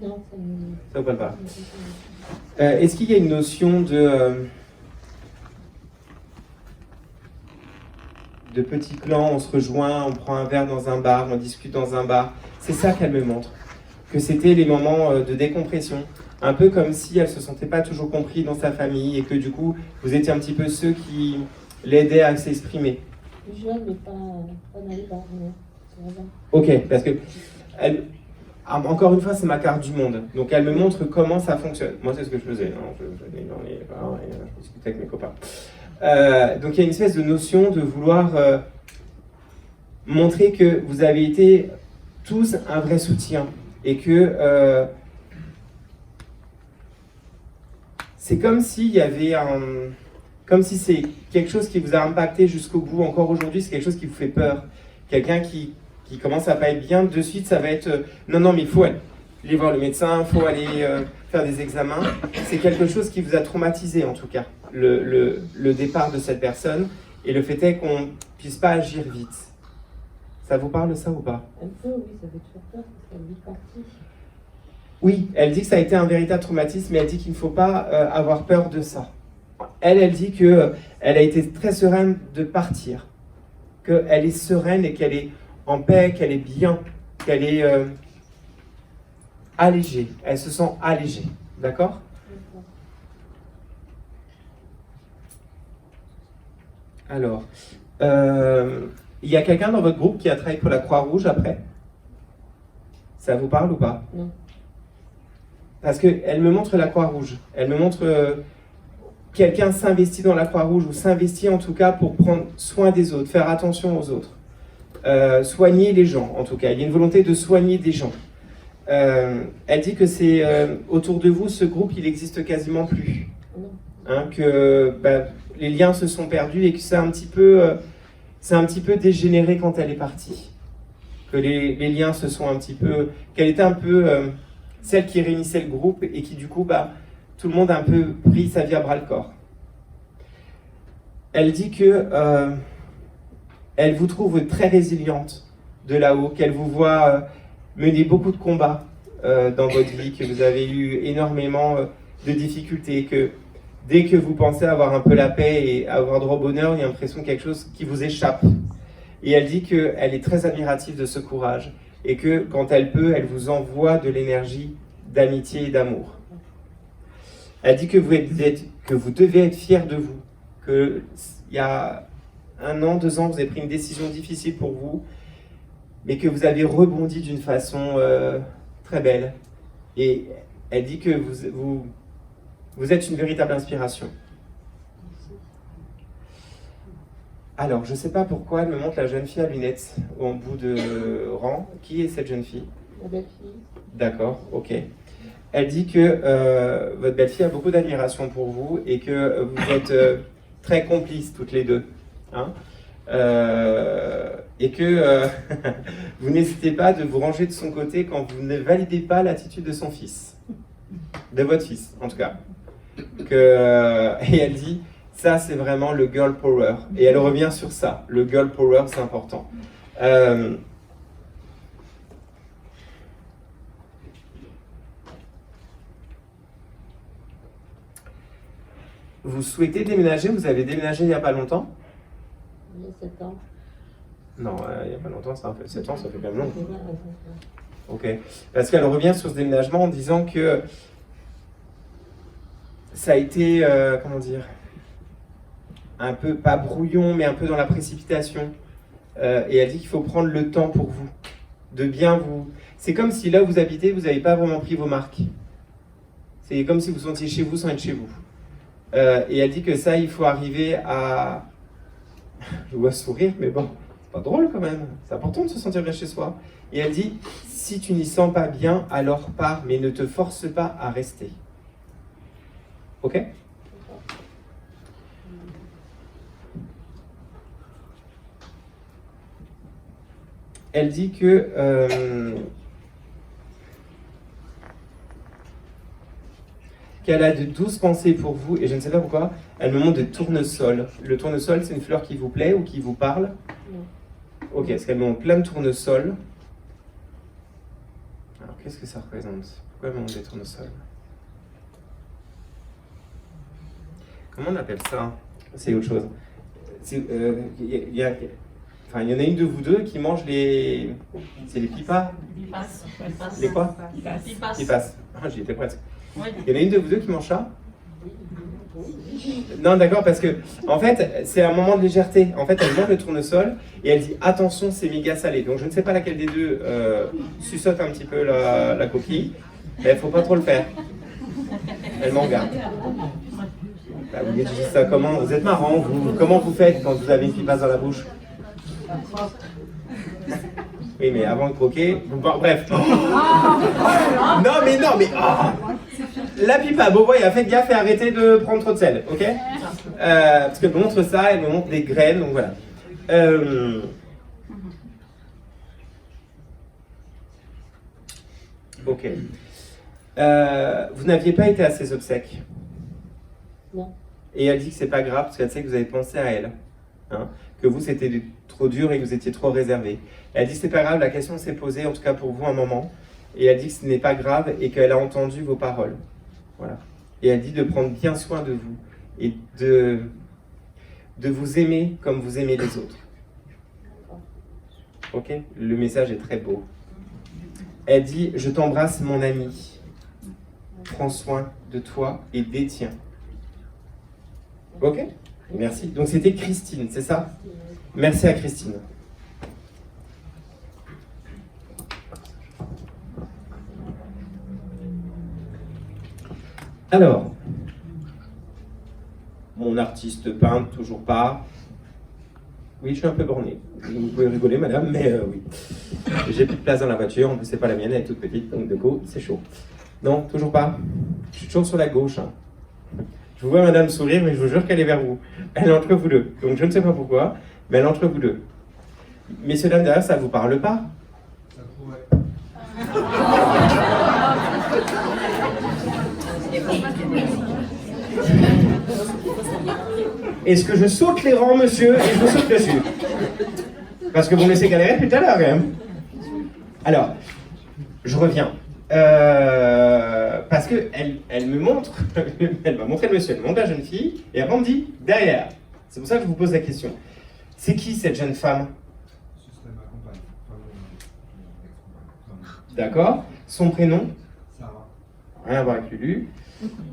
Non, Ça vous parle pas? Est-ce qu'il y a une notion de petit clan, on se rejoint, on prend un verre dans un bar, on discute dans un bar? C'est ça qu'elle me montre. Que c'était les moments de décompression. Un peu comme si elle ne se sentait pas toujours comprise dans sa famille et que du coup, vous étiez un petit peu ceux qui l'aidaient à s'exprimer. plus jeune, mais pas dans les bars, non. C'est vrai. Ok, parce que encore une fois, c'est ma carte du monde. Donc elle me montre comment ça fonctionne. Moi, c'est ce que je faisais. Hein. Je venais dans les bars et je discutais avec mes copains. Donc il y a une espèce de notion de vouloir montrer que vous avez été tous un vrai soutien et que c'est comme s'il y avait comme si c'est quelque chose qui vous a impacté jusqu'au bout. Encore aujourd'hui, c'est quelque chose qui vous fait peur. Quelqu'un qui commence à pas être bien, de suite, ça va être non, mais il faut aller voir le médecin, il faut aller faire des examens. C'est quelque chose qui vous a traumatisé, en tout cas, le départ de cette personne. Et le fait est qu'on ne puisse pas agir vite. Ça vous parle, ça, ou pas? Un peu, oui, ça fait toujours peur, parce qu'elle vit partie. Oui, elle dit que ça a été un véritable traumatisme, mais elle dit qu'il ne faut pas avoir peur de ça. Elle dit qu'elle a été très sereine de partir, qu'elle est sereine et qu'elle est en paix, qu'elle est bien, qu'elle est allégée. Elle se sent allégée, d'accord? Alors, il y a quelqu'un dans votre groupe qui a travaillé pour la Croix-Rouge après? Ça vous parle ou pas? Non. Parce qu'elle me montre la Croix-Rouge. Elle me montre quelqu'un s'investit dans la Croix-Rouge, ou s'investit en tout cas pour prendre soin des autres, faire attention aux autres. Soigner les gens, en tout cas. Il y a une volonté de soigner des gens. Elle dit que c'est autour de vous, ce groupe, il n'existe quasiment plus. Hein, que les liens se sont perdus et que c'est un petit peu dégénéré quand elle est partie. Que les liens se sont un petit peu... Qu'elle était un peu celle qui réunissait le groupe et qui du coup, tout le monde a un peu pris sa vie à bras-le-corps. Elle dit que elle vous trouve très résiliente de là-haut, qu'elle vous voit mener beaucoup de combats dans votre vie, que vous avez eu énormément de difficultés, que dès que vous pensez avoir un peu la paix et avoir droit au bonheur, il y a l'impression de quelque chose qui vous échappe. Et elle dit qu'elle est très admirative de ce courage et que quand elle peut, elle vous envoie de l'énergie d'amitié et d'amour. Elle dit que vous devez être fiers de vous, qu'il y a 1 an, 2 ans, vous avez pris une décision difficile pour vous, mais que vous avez rebondi d'une façon très belle. Et elle dit que vous êtes une véritable inspiration. Alors, je ne sais pas pourquoi elle me montre la jeune fille à lunettes en bout de rang. Qui est cette jeune fille? La belle-fille. D'accord, ok. Elle dit que votre belle-fille a beaucoup d'admiration pour vous et que vous êtes très complices toutes les deux. Hein, et que vous n'hésitez pas de vous ranger de son côté quand vous ne validez pas l'attitude de son fils. De votre fils, en tout cas. Et elle dit, ça c'est vraiment le girl power. Et elle revient sur ça. Le girl power, c'est important. Vous souhaitez déménager? Vous avez déménagé il n'y a pas longtemps? Il y a 7 ans. Non, il n'y a pas longtemps, ça fait 7 ans, ça fait quand même long. Ok. Parce qu'elle revient sur ce déménagement en disant que ça a été, comment dire, un peu, pas brouillon, mais un peu dans la précipitation. Et elle dit qu'il faut prendre le temps pour vous, de bien vous... C'est comme si là où vous habitez, vous n'avez pas vraiment pris vos marques. C'est comme si vous sentiez chez vous sans être chez vous. Et elle dit que ça, il faut arriver à... Je vois sourire, mais bon, c'est pas drôle quand même. C'est important de se sentir bien chez soi. Et elle dit, si tu n'y sens pas bien, alors pars, mais ne te force pas à rester. Ok? Elle dit que... qu'elle a de douces pensées pour vous, et je ne sais pas pourquoi, elle me montre de tournesol. Le tournesol, c'est une fleur qui vous plaît ou qui vous parle? Non. Ok, parce qu'elle me montre plein de tournesols. Alors, qu'est-ce que ça représente? Pourquoi elle me montre des tournesols? Comment on appelle ça? C'est autre chose. Il y en a une de vous deux qui mange les... C'est les pipas? Les quoi? Pipas. Ah, j'y étais presque. Il y en a une de vous deux qui mange ça? Non, d'accord, parce que, en fait, c'est un moment de légèreté. En fait, elle mange le tournesol et elle dit attention, c'est méga salé. Donc, je ne sais pas laquelle des deux suçote un petit peu la coquille, mais il ne faut pas trop le faire. Elle m'en garde. Bah, vous dites ça comment? Vous êtes marrant, vous. Comment vous faites quand vous avez une pipasse dans la bouche? Oui, mais avant de croquer, bref. Non, mais la pipa, bon, voyez, faites gaffe et arrêtez de prendre trop de sel, ok? Parce qu'elle me montre ça, elle me montre des graines, donc voilà. Ok. Vous n'aviez pas été à ses obsèques? Non. Et elle dit que c'est pas grave, parce qu'elle sait que vous avez pensé à elle. Hein, que vous, c'était trop dur et que vous étiez trop réservé. Elle dit que c'est pas grave, la question s'est posée, en tout cas pour vous, un moment. Et elle dit que ce n'est pas grave et qu'elle a entendu vos paroles. Voilà. Et elle dit de prendre bien soin de vous et de vous aimer comme vous aimez les autres. Ok? Le message est très beau. Elle dit, je t'embrasse mon ami. Prends soin de toi et des tiens. Ok? Merci. Donc c'était Christine, c'est ça? Merci à Christine. Alors, mon artiste peintre, toujours pas. Oui, je suis un peu borné. Vous pouvez rigoler, madame, mais oui. J'ai plus de place dans la voiture, en plus c'est pas la mienne, elle est toute petite, donc de coup, c'est chaud. Non, toujours pas. Je suis toujours sur la gauche. Hein. Je vous vois madame sourire, mais je vous jure qu'elle est vers vous. Elle est entre vous deux. Donc je ne sais pas pourquoi, mais elle est entre vous deux. Messieurs, dames, derrière, ça ne vous parle pas? Ça pourrait. Est-ce que je saute les rangs, monsieur, et je vous saute dessus? Parce que vous me laissez galérer depuis tout à l'heure, quand même. Alors, je reviens. Parce que elle me montre, elle m'a montré le monsieur, elle montre la jeune fille, et après on me dit derrière. C'est pour ça que je vous pose la question. C'est qui cette jeune femme? Ce serait ma compagne. Enfin, mon ex-compagne. D'accord. Son prénom? Sarah. Rien à voir avec Lulu.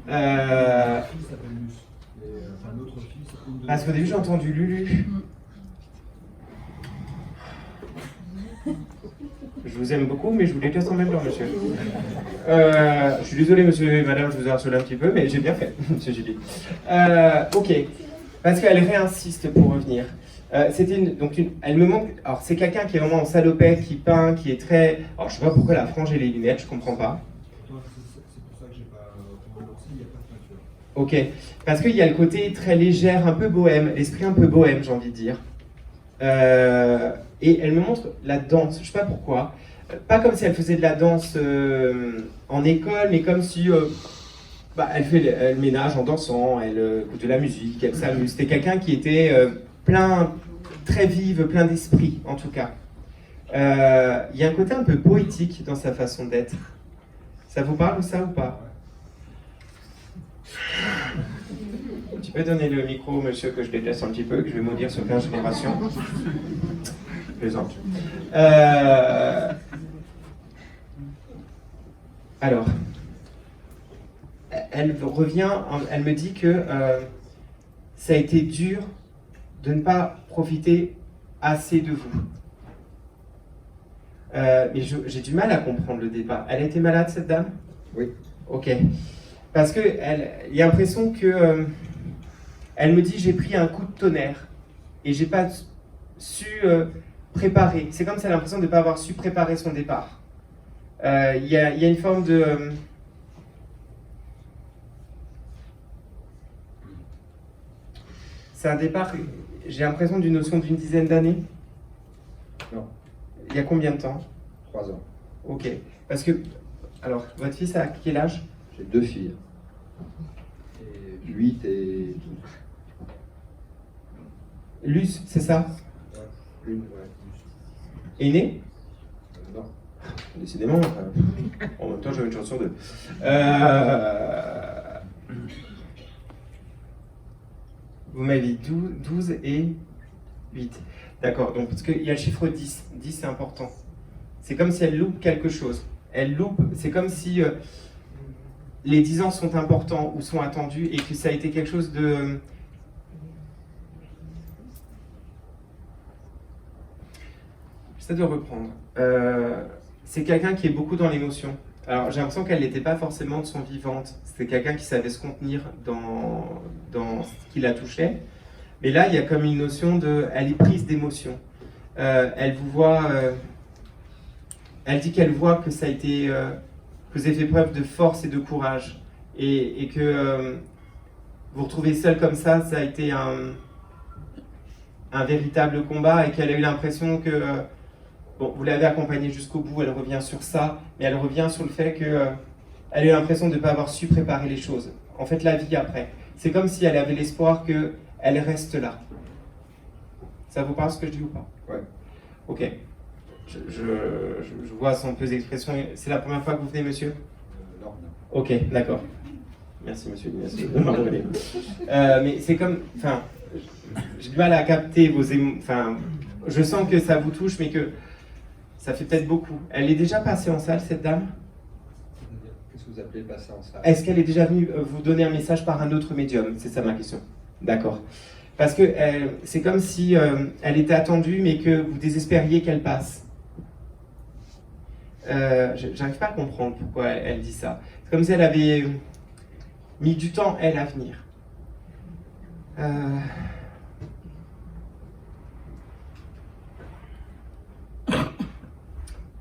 Ma fille s'appelle Luce. Et enfin, l'autre fille, c'est une de Parce qu'au début j'ai entendu Lulu. Je vous aime beaucoup, mais je vous déteste en même temps, monsieur. Je suis désolé, monsieur et madame, je vous ai harcelé un petit peu, mais j'ai bien fait, monsieur Julie. Ok, parce qu'elle réinsiste pour revenir. Elle me montre. Alors, c'est quelqu'un qui est vraiment en salopette, qui peint, qui est très. Alors, je sais pas pourquoi elle a frangé les lunettes, je comprends pas. Toi, c'est pour ça que j'ai pas relancé, il n'y a pas de peinture. Ok, parce qu'il y a le côté très légère, un peu bohème, l'esprit un peu bohème, j'ai envie de dire. Et elle me montre la danse, je sais pas pourquoi. Pas comme si elle faisait de la danse en école, mais comme si elle fait le ménage en dansant, elle écoute de la musique, elle s'amuse. C'était quelqu'un qui était très vive, plein d'esprit en tout cas. Il y a un côté un peu poétique dans sa façon d'être. Ça vous parle ça ou pas? Tu peux donner le micro, monsieur, que je déteste un petit peu, que je vais maudire sur 15 générations. Je plaisante. Alors, elle revient, elle me dit que ça a été dur de ne pas profiter assez de vous. Mais j'ai du mal à comprendre le départ. Elle a été malade, cette dame? Oui. Ok. Parce que il y a l'impression que elle me dit j'ai pris un coup de tonnerre et j'ai pas su préparer. C'est comme si elle a l'impression de ne pas avoir su préparer son départ. Il y a une forme de c'est un départ. J'ai l'impression d'une notion d'une dizaine d'années. Non. Il y a combien de temps? 3 ans. Ok. Parce que alors votre fils a quel âge? J'ai 2 filles. Et 8 et 12. Luce, c'est ça? Ouais. Une, ouais. Est né? Non. Décidément. En même temps, j'avais une chance sur 2. Vous m'avez dit 12 et 8. D'accord, donc parce qu'il y a le chiffre 10. 10, c'est important. C'est comme si elle loupe quelque chose. Elle loupe, c'est comme si les 10 ans sont importants ou sont attendus et que ça a été quelque chose de... J'essaie de reprendre. C'est quelqu'un qui est beaucoup dans l'émotion. Alors j'ai l'impression qu'elle n'était pas forcément de son vivante. C'était quelqu'un qui savait se contenir dans ce qui la touchait. Mais là, il y a comme une notion de... Elle est prise d'émotion. Elle vous voit... elle dit qu'elle voit que ça a été... que vous avez fait preuve de force et de courage. Et que vous retrouvez seul comme ça a été un véritable combat et qu'elle a eu l'impression que... bon, vous l'avez accompagnée jusqu'au bout, elle revient sur ça, mais elle revient sur le fait que elle a eu l'impression de ne pas avoir su préparer les choses. En fait, la vie après. C'est comme si elle avait l'espoir qu'elle reste là. Ça vous parle ce que je dis ou pas? Ouais. Ok. Je vois son peu d'expression. C'est la première fois que vous venez, monsieur? Non. Ok, d'accord. Merci, monsieur. Merci de m'avoir donné. Mais c'est comme... Enfin, j'ai du mal à capter vos émotions. Enfin, je sens que ça vous touche, mais que ça fait peut-être beaucoup. Elle est déjà passée en salle, cette dame? Qu'est-ce que vous appelez passer en salle? Est-ce qu'elle est déjà venue vous donner un message par un autre médium? C'est ça ma question. D'accord. Parce que c'est comme si elle était attendue, mais que vous désespériez qu'elle passe. J'arrive pas à comprendre pourquoi elle dit ça. C'est comme si elle avait mis du temps, elle, à venir.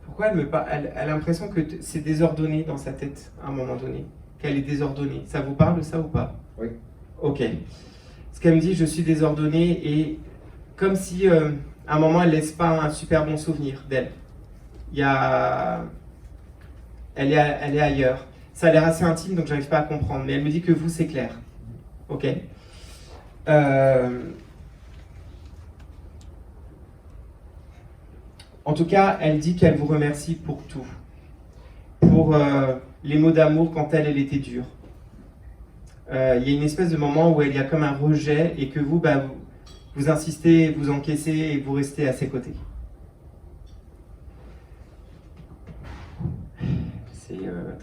Pourquoi elle a l'impression que c'est désordonné dans sa tête à un moment donné, qu'elle est désordonnée. Ça vous parle de ça ou pas? Oui. Ok. Ce qu'elle me dit, je suis désordonnée et comme si à un moment elle laisse pas un super bon souvenir d'elle. Elle est ailleurs. Ça a l'air assez intime donc j'arrive pas à comprendre. Mais elle me dit que vous c'est clair. Ok. En tout cas, elle dit qu'elle vous remercie pour tout. pour les mots d'amour quand elle était dure. Il y a une espèce de moment où il y a comme un rejet et que vous, vous insistez, vous encaissez et vous restez à ses côtés. C'est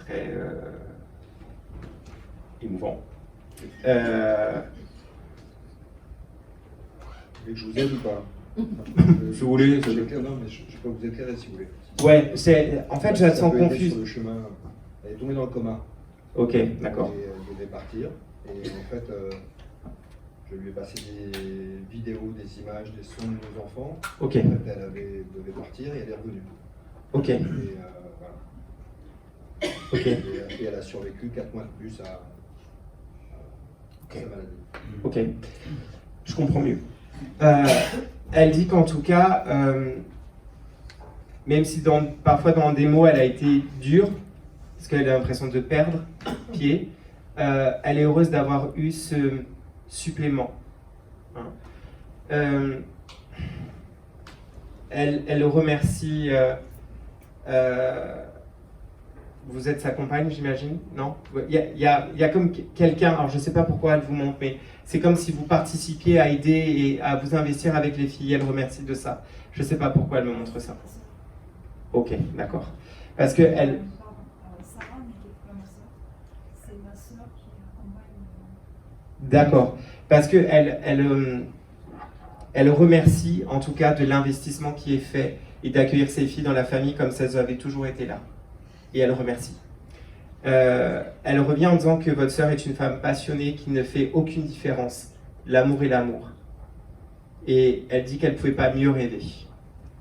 très émouvant. Vous voulez que je vous aide ou pas? Si vous voulez. Non, mais je peux vous éclairer si vous voulez. Ouais, en fait, je la sens peut aider confuse. sur le chemin. Elle est tombée dans le coma. Ok, d'accord. Elle devait partir. Et en fait, je lui ai passé des vidéos, des images, des sons de nos enfants. Ok. En fait, devait partir et elle est revenue. Ok. Et voilà. Ok. Et elle a survécu 4 mois de plus à sa maladie. Ok. Je comprends mieux. Elle dit qu'en tout cas, même si parfois dans des mots elle a été dure, parce qu'elle a l'impression de perdre pied, elle est heureuse d'avoir eu ce supplément. Hein. Elle remercie. Vous êtes sa compagne, j'imagine? Non? Il y a comme quelqu'un, alors je ne sais pas pourquoi elle vous montre, mais c'est comme si vous participiez à aider et à vous investir avec les filles. Elle remercie de ça. Je ne sais pas pourquoi elle me montre ça. Ok, d'accord. Parce que elle... Sarah, mais qui est pas ma soeur. C'est ma soeur qui accompagne. D'accord. Parce que elle remercie en tout cas de l'investissement qui est fait et d'accueillir ses filles dans la famille comme si elles avaient toujours été là. Et elle remercie. Elle revient en disant que votre sœur est une femme passionnée qui ne fait aucune différence. L'amour est l'amour. Et elle dit qu'elle ne pouvait pas mieux rêver.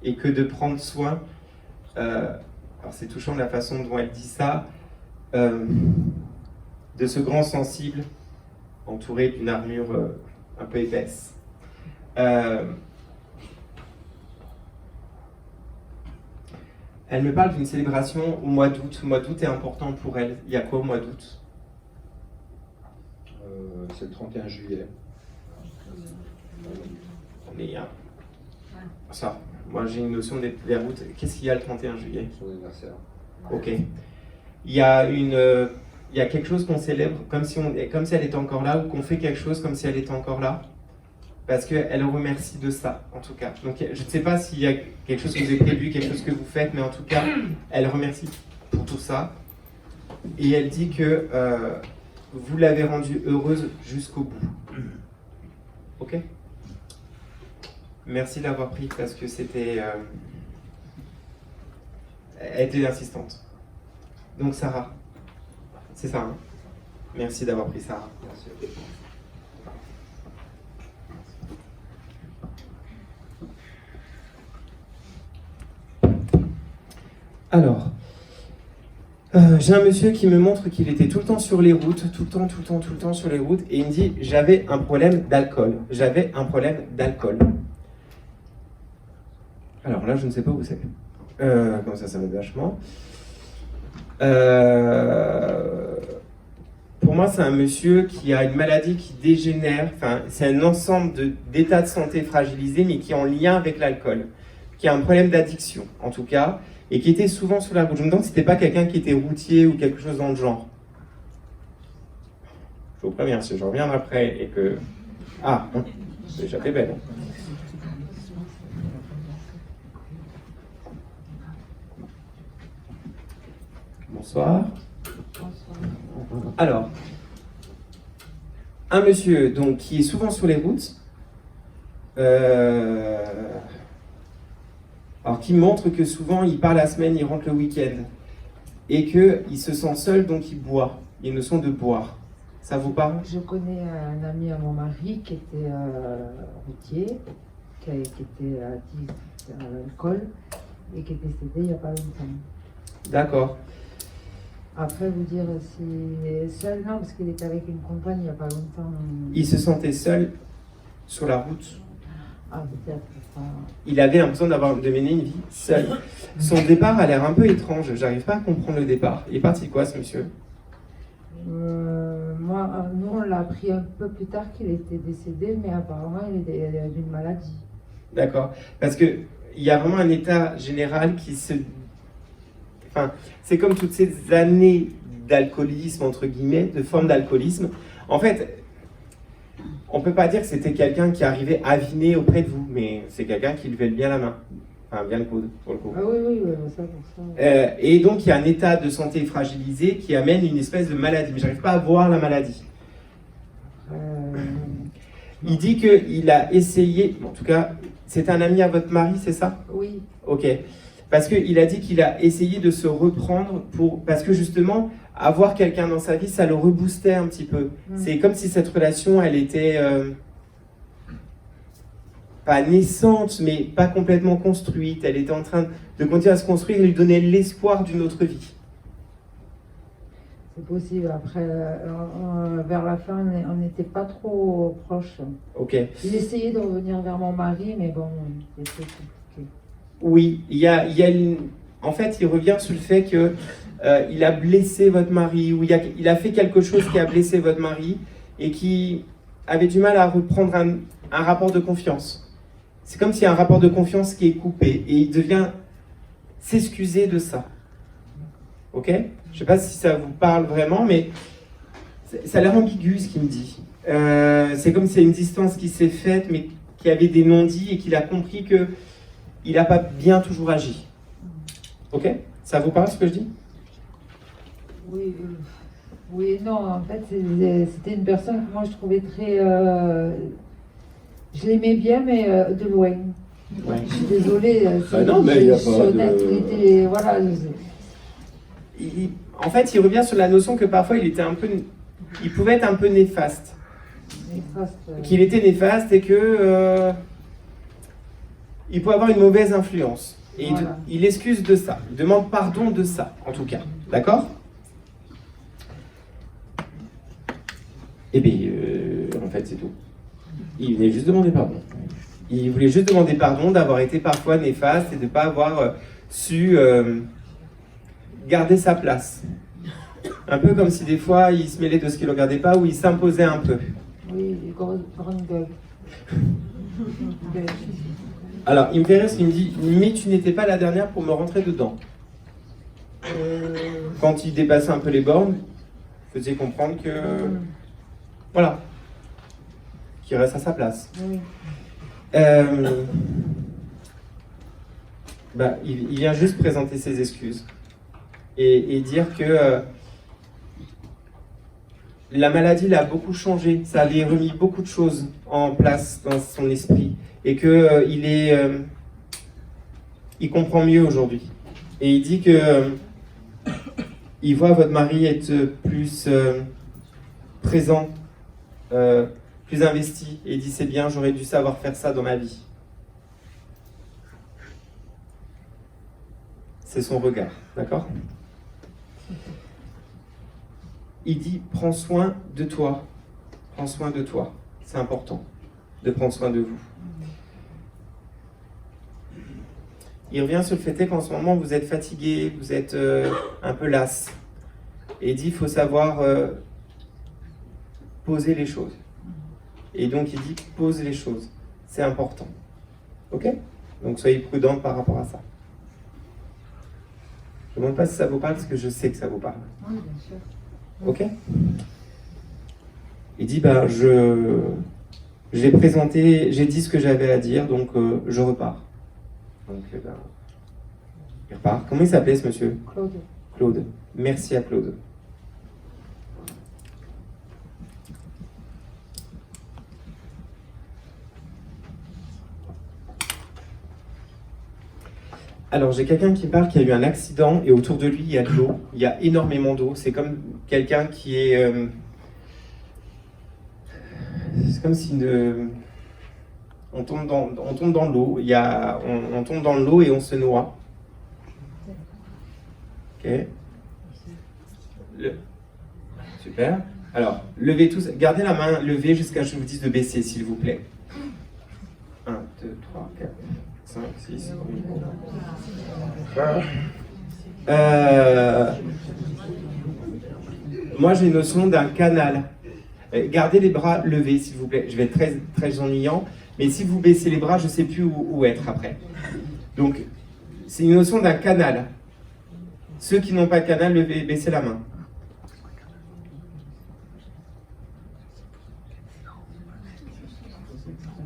Et que de prendre soin, alors c'est touchant la façon dont elle dit ça, de ce grand sensible entouré d'une armure un peu épaisse. Elle me parle d'une célébration au mois d'août. Le mois d'août est important pour elle. Il y a quoi au mois d'août? C'est le 31 juillet. On est ça. Moi j'ai une notion d'être vers août. Qu'est-ce qu'il y a le 31 juillet? Son anniversaire. Ok. Il y a quelque chose qu'on célèbre comme si elle était encore là, ou qu'on fait quelque chose comme si elle était encore là. Parce qu'elle remercie de ça, en tout cas. Donc je ne sais pas s'il y a quelque chose que vous avez prévu, quelque chose que vous faites, mais en tout cas, elle remercie pour tout ça. Et elle dit que vous l'avez rendue heureuse jusqu'au bout. Ok? Merci d'avoir pris parce que c'était... elle était insistante. Donc Sarah, c'est ça, hein? Merci d'avoir pris Sarah. Merci à vous. Alors, j'ai un monsieur qui me montre qu'il était tout le temps sur les routes, tout le temps sur les routes, et il me dit, j'avais un problème d'alcool. Alors là, je ne sais pas où c'est. Comme ça m'aide vachement. Pour moi, c'est un monsieur qui a une maladie qui dégénère, enfin, c'est un ensemble d'états de santé fragilisés, mais qui est en lien avec l'alcool, qui a un problème d'addiction, en tout cas, et qui était souvent sur la route. Je me demande si c'était pas quelqu'un qui était routier ou quelque chose dans le genre. Je vous préviens, si je reviens après et que... Ah, c'est déjà fait belle. Bonsoir. Alors, un monsieur donc, qui est souvent sur les routes, alors qui montre que souvent il part la semaine, il rentre le week-end, et qu'il se sent seul, donc il boit. Il y a une notion de boire. Ça vous parle? Je connais un ami à mon mari qui était routier, qui était addict à l'alcool et qui est décédé il n'y a pas longtemps. D'accord. Après, vous dire si seul, non, parce qu'il était avec une compagne il n'y a pas longtemps. Il se sentait seul sur la route. Ah, peut-être. Enfin... Il avait l'impression de mener une vie seule. Son départ a l'air un peu étrange. J'arrive pas à comprendre le départ. Il est parti de quoi, ce monsieur? Nous, on l'a appris un peu plus tard qu'il était décédé, mais apparemment, il avait une maladie. D'accord. Parce qu'il y a vraiment un état général qui se... enfin, c'est comme toutes ces années d'alcoolisme, entre guillemets, de forme d'alcoolisme. En fait, on ne peut pas dire que c'était quelqu'un qui arrivait aviné auprès de vous, mais c'est quelqu'un qui levait bien la main, enfin bien le coude, pour le coup. Ah oui, oui, oui, ça, pour ça. Et donc, il y a un état de santé fragilisé qui amène une espèce de maladie, mais je n'arrive pas à voir la maladie. Il dit qu'il a essayé, en tout cas, c'est un ami à votre mari, c'est ça? Oui, Ok. Parce qu'il a dit qu'il a essayé de se reprendre parce que justement, avoir quelqu'un dans sa vie, ça le reboostait un petit peu. C'est comme si cette relation, elle était pas naissante, mais pas complètement construite. Elle était en train de continuer à se construire et lui donner l'espoir d'une autre vie. c'est possible. Après, vers la fin, on n'était pas trop proches. Ok. Il essayait de revenir vers mon mari, mais bon, c'était compliqué. Oui, il y a en fait, il revient sur le fait que il a blessé votre mari, ou il a fait quelque chose qui a blessé votre mari et qui avait du mal à reprendre un rapport de confiance. C'est comme s'il y a un rapport de confiance qui est coupé et il devient s'excuser de ça. Ok? Je ne sais pas si ça vous parle vraiment, mais ça a l'air ambigu ce qu'il me dit. C'est comme s'il y a une distance qui s'est faite, mais qui avait des non-dits et qu'il a compris que il n'a pas bien toujours agi. Ok? Ça vous parle ce que je dis? Oui, oui et non, en fait, c'était une personne que moi je trouvais très... je l'aimais bien, mais de loin. Ouais. Je suis désolée. non, mais il y a je suis pas honnête, de- il était... Voilà. En fait, il revient sur la notion que parfois il pouvait être un peu néfaste. Qu'il était néfaste et que il peut avoir une mauvaise influence. Et Voilà. il excuse de ça. Il demande pardon de ça, en tout cas. D'accord? Eh bien, en fait, c'est tout. Il venait juste demander pardon. Il voulait juste demander pardon d'avoir été parfois néfaste et de ne pas avoir su garder sa place. Un peu comme si des fois, il se mêlait de ce qu'il ne regardait pas ou il s'imposait un peu. Oui, grande gueule. Alors, il me fait rire parce qu'il me dit « Mais tu n'étais pas la dernière pour me rentrer dedans. » Quand il dépassait un peu les bornes, il faisait comprendre que... Voilà. Qu'il reste à sa place. Oui. Il vient juste présenter ses excuses et dire que la maladie l'a beaucoup changé, ça avait remis beaucoup de choses en place dans son esprit et que il comprend mieux aujourd'hui. Et il dit que il voit votre mari être plus présent, plus investi, et il dit c'est bien, j'aurais dû savoir faire ça dans ma vie. C'est son regard, d'accord? Il dit prends soin de toi, prends soin de toi. C'est important de prendre soin de vous. Il revient sur le fait qu'en ce moment vous êtes fatigué, vous êtes un peu lasse. Et il dit il faut savoir poser les choses. Et donc il dit pose les choses, c'est important. Ok? Donc soyez prudents par rapport à ça. Je ne demande pas si ça vous parle parce que je sais que ça vous parle. Oui, bien sûr. Ok? Il dit j'ai présenté, j'ai dit ce que j'avais à dire, donc je repars. Donc il repart. Comment il s'appelait ce monsieur? Claude. Claude. Merci à Claude. Alors, j'ai quelqu'un qui parle qui a eu un accident et autour de lui, il y a de l'eau. Il y a énormément d'eau. C'est comme quelqu'un qui est... c'est comme si on tombe dans l'eau. On tombe dans l'eau et on se noie. Ok. Super. Alors, levez tous. Gardez la main levée jusqu'à ce que je vous dise de baisser, s'il vous plaît. 1, 2, 3, 4... 5, 6, 8. Moi, j'ai une notion d'un canal. Gardez les bras levés, s'il vous plaît. Je vais être très, très ennuyant. Mais si vous baissez les bras, je ne sais plus où être après. Donc, c'est une notion d'un canal. Ceux qui n'ont pas de canal, baissez la main.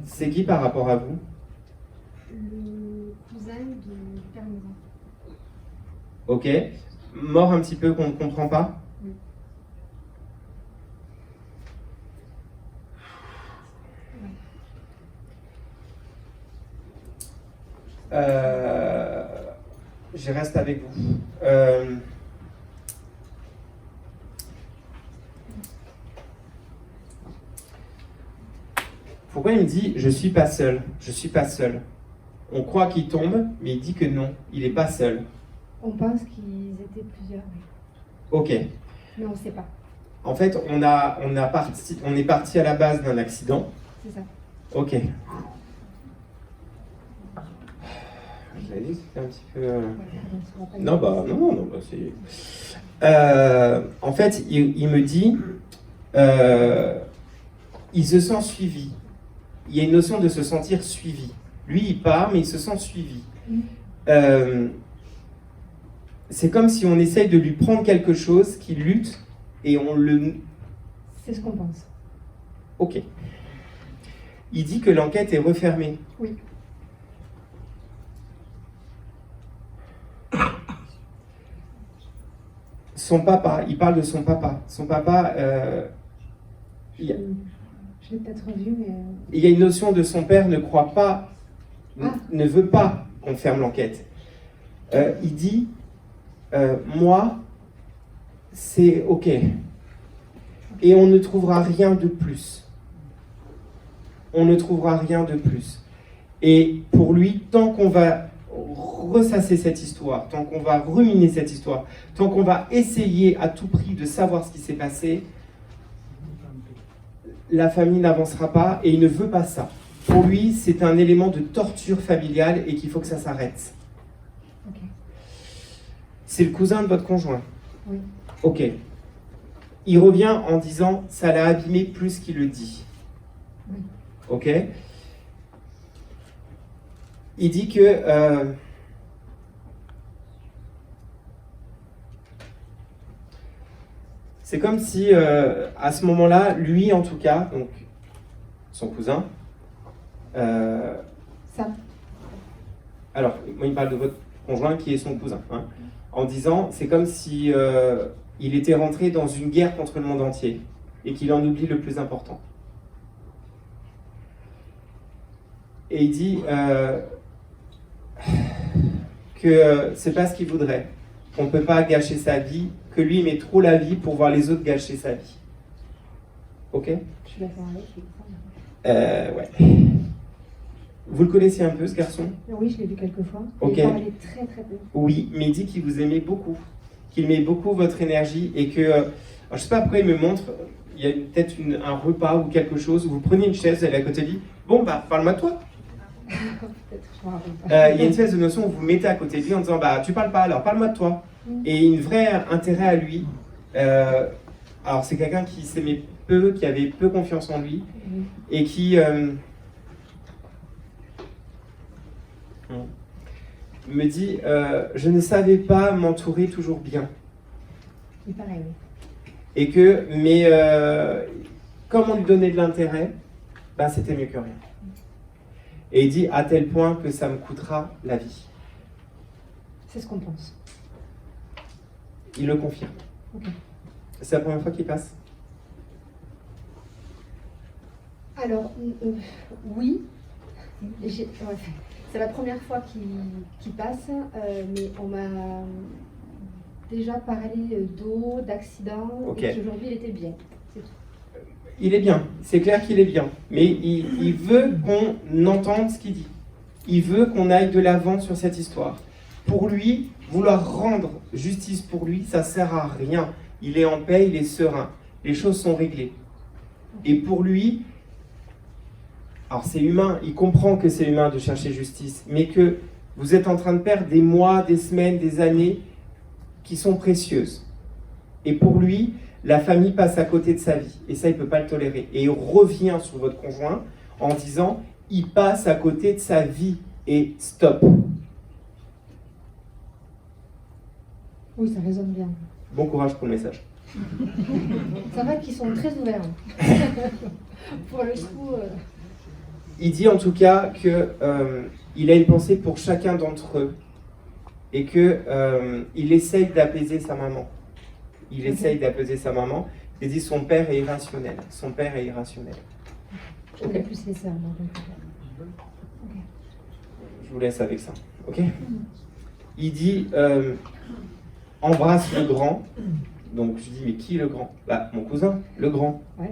C'est qui par rapport à vous? Le cousin du père maison. Ok. Mort un petit peu qu'on ne comprend pas? Oui. Je reste avec vous. Pourquoi il me dit je suis pas seul, je suis pas seul? On croit qu'il tombe, mais il dit que non, il n'est pas seul. On pense qu'ils étaient plusieurs, oui. Ok. Mais on ne sait pas. En fait, on est parti à la base d'un accident. C'est ça. Ok. Je l'avais dit que c'était un petit peu. Non, c'est. En fait, il me dit, il se sent suivi. Il y a une notion de se sentir suivi. Lui, il part, mais il se sent suivi. C'est comme si on essaye de lui prendre quelque chose qui lutte et on le. C'est ce qu'on pense. Ok. Il dit que l'enquête est refermée. Oui. Son papa, il parle de son papa. Son papa, Je l'ai peut-être revu, mais... il y a une notion de son père ne croit pas, Ah. ne veut pas qu'on ferme l'enquête. Il dit, moi, c'est ok. Et on ne trouvera rien de plus. On ne trouvera rien de plus. Et pour lui, tant qu'on va ressasser cette histoire, tant qu'on va ruminer cette histoire, tant qu'on va essayer à tout prix de savoir ce qui s'est passé, la famille n'avancera pas et il ne veut pas ça. Pour lui, c'est un élément de torture familiale et qu'il faut que ça s'arrête. Ok. C'est le cousin de votre conjoint? Oui. Ok. Il revient en disant « ça l'a abîmé plus qu'il le dit Oui. ». Ok. Il dit que c'est comme si à ce moment-là, lui en tout cas, donc son cousin, Ça. alors moi il parle de votre conjoint qui est son cousin, hein, en disant c'est comme si il était rentré dans une guerre contre le monde entier et qu'il en oublie le plus important. Et il dit que c'est pas ce qu'il voudrait, qu'on ne peut pas gâcher sa vie, que lui met trop la vie pour voir les autres gâcher sa vie. Ok? Je suis d'accord avec. Ouais. Vous le connaissez un peu ce garçon? Oui, je l'ai vu quelques fois. Ok. Il parlait très très peu. Oui, mais il dit qu'il vous aimait beaucoup, qu'il met beaucoup votre énergie et que, alors, je sais pas pourquoi il me montre, il y a peut-être un repas ou quelque chose où vous prenez une chaise, elle est à côté de lui, bon bah parle-moi de toi. Peut-être, je me rappelle pas. Il y a une espèce de notion où vous vous mettez à côté de lui en disant bah tu parles pas alors parle-moi de toi. Et une vraie intérêt à lui. Alors c'est quelqu'un qui s'aimait peu, qui avait peu confiance en lui et qui me dit je ne savais pas m'entourer toujours bien. Il paraît, oui. Et que, mais comme on lui donnait de l'intérêt, ben c'était mieux que rien. Et il dit à tel point que ça me coûtera la vie. C'est ce qu'on pense. Il le confirme. Ok. C'est la première fois qu'il passe? Alors, oui. Ouais, c'est la première fois qu'il passe, mais on m'a déjà parlé d'eau, d'accident, Ok. et qu'aujourd'hui il était bien. C'est tout. Il est bien, c'est clair qu'il est bien. Mais il veut qu'on entende ce qu'il dit. Il veut qu'on aille de l'avant sur cette histoire. Pour lui, vouloir rendre justice pour lui, ça sert à rien. Il est en paix, il est serein. Les choses sont réglées. Et pour lui, alors c'est humain, il comprend que c'est humain de chercher justice, mais que vous êtes en train de perdre des mois, des semaines, des années qui sont précieuses. Et pour lui, la famille passe à côté de sa vie. Et ça, il ne peut pas le tolérer. Et il revient sur votre conjoint en disant, il passe à côté de sa vie. Et stop. Oui, ça résonne bien. Bon courage pour le message. Ça va qu'ils sont très ouverts. Pour le coup, Il dit en tout cas que il a une pensée pour chacun d'entre eux et que il essaye d'apaiser sa maman. Il essaye d'apaiser sa maman. Il dit son père est irrationnel. Son père est irrationnel. je connais plus les sœurs. Donc, Je vous laisse avec ça. Ok. Il dit embrasse le grand. Donc je dis mais qui le grand? Bah mon cousin, le grand. Ouais.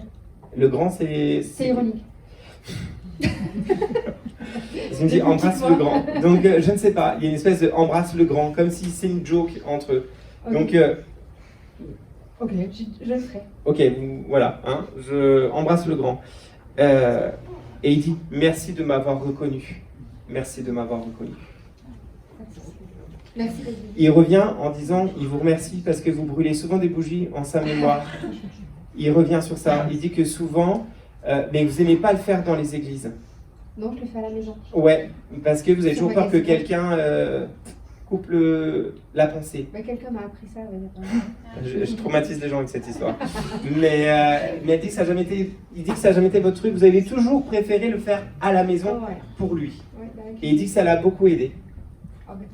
Le grand c'est. c'est ironique. Il me dit embrasse le grand. Donc je ne sais pas, il y a une espèce de embrasse le grand, comme si c'est une joke entre eux. Ok. Donc Ok, je le ferai. ok, voilà, hein, je embrasse le grand. Et il dit merci de m'avoir reconnu. Merci de m'avoir reconnu. Merci d'être venu. Il revient en disant il vous remercie parce que vous brûlez souvent des bougies en sa mémoire. Il revient sur ça. Il dit que souvent, mais vous n'aimez pas le faire dans les églises. Donc, je le fais à la maison. Ouais, parce que vous avez Ça toujours peur que m'agace. quelqu'un coupe la pensée. Mais quelqu'un m'a appris ça. Ouais, Je traumatise les gens avec cette histoire. Mais il dit que ça n'a jamais été, il dit que ça n'a jamais été votre truc. Vous avez toujours préféré le faire à la maison ouais. pour lui. Ouais, bah, ok. Et il dit que ça l'a beaucoup aidé. Ah, bah,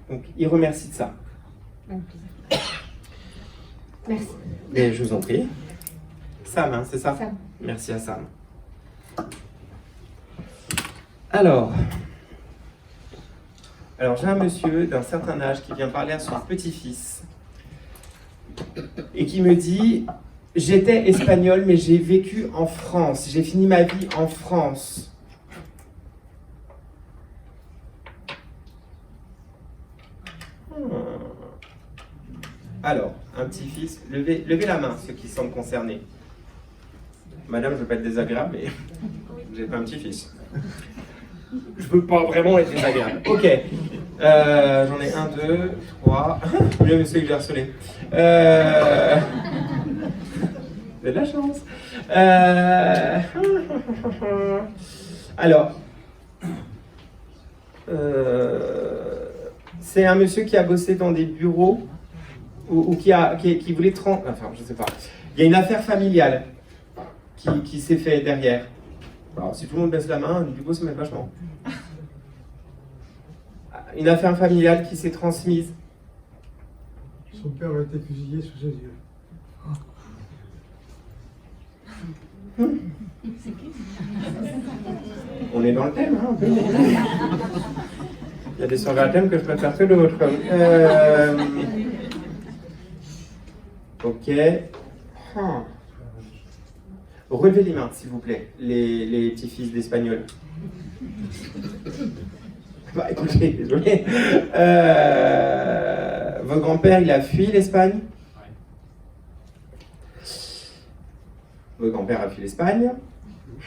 Donc il remercie de ça. avec plaisir. Merci. Mais je vous en prie. Sam, hein, c'est ça? Sam. Merci à Sam. Alors j'ai un monsieur d'un certain âge qui vient parler à son petit-fils et qui me dit « J'étais espagnol, mais j'ai vécu en France. J'ai fini ma vie en France. » Alors, un petit-fils, levez la main, ceux qui semblent concernés. Madame, je ne veux pas être désagréable, mais vous n'êtes pas un petit-fils. Je veux pas vraiment être désagréable. Ok. J'en ai 1, 2, 3. Le monsieur que j'ai harcelé. Vous avez de la chance. Alors. C'est un monsieur qui a bossé dans des bureaux ou qui voulait... Enfin, je sais pas. Il y a une affaire familiale qui s'est fait derrière. Alors, si tout le monde baisse la main, du coup, ça m'aide vachement. Une affaire familiale qui s'est transmise. Son père a été fusillé sous ses yeux. On est dans le thème, hein, un peu. Il y a des surveillants à thème que je préfère que d'autres. Ok. Relevez les mains, s'il vous plaît, les petits-fils d'Espagnols. Bah écoutez, désolé. Votre grand-père, il a fui l'Espagne? Votre grand-père a fui l'Espagne.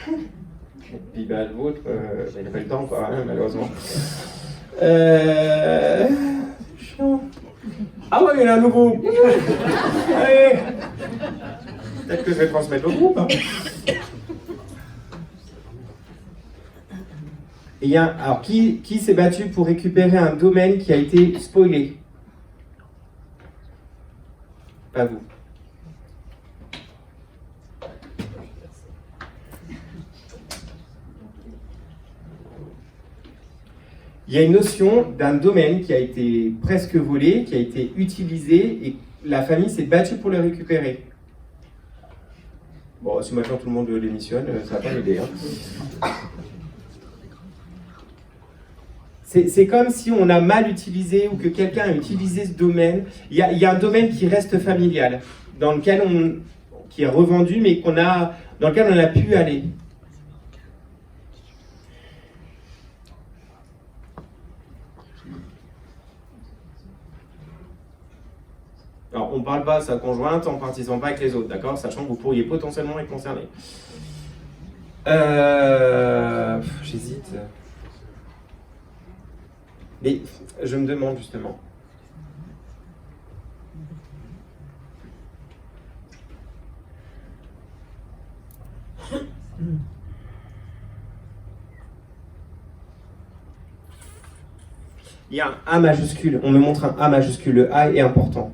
Et puis bah, le vôtre, il n'a pas eu le temps, quoi, hein, malheureusement. Chiant. Ah ouais, il y en a un nouveau. Allez. Peut-être que je vais transmettre au groupe. Hein. Et alors, qui s'est battu pour récupérer un domaine qui a été spoilé? Pas vous. Il y a une notion d'un domaine qui a été presque volé, qui a été utilisé, et la famille s'est battue pour le récupérer. Bon, si maintenant tout le monde démissionne, ça va pas m'aider. Hein. C'est comme si on a mal utilisé ou que quelqu'un a utilisé ce domaine. Il y a un domaine qui reste familial, dans lequel qui est revendu, mais dans lequel on a pu aller. Alors, on ne parle pas de sa conjointe en participant pas avec les autres, d'accord? Sachant que vous pourriez potentiellement être concerné. J'hésite. Mais je me demande justement. Il y a un A majuscule, on me montre un A majuscule, le A est important.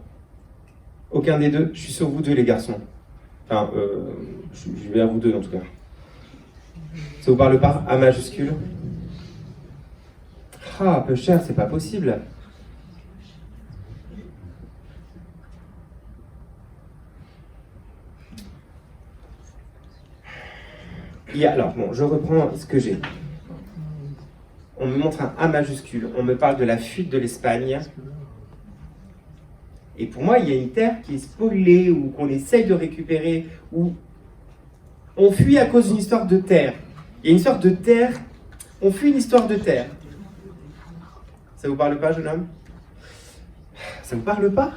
Aucun des deux, je suis sur vous deux les garçons. Enfin, je vais à vous deux en tout cas. Ça vous parle pas, A majuscule? Ah, peu cher, c'est pas possible. Alors, bon, je reprends ce que j'ai. On me montre un A majuscule, on me parle de la fuite de l'Espagne. Et pour moi, il y a une terre qui est spoilée, ou qu'on essaye de récupérer, ou on fuit à cause d'une histoire de terre. Il y a une sorte de terre, on fuit une histoire de terre. Ça vous parle pas, jeune homme? Ça vous parle pas?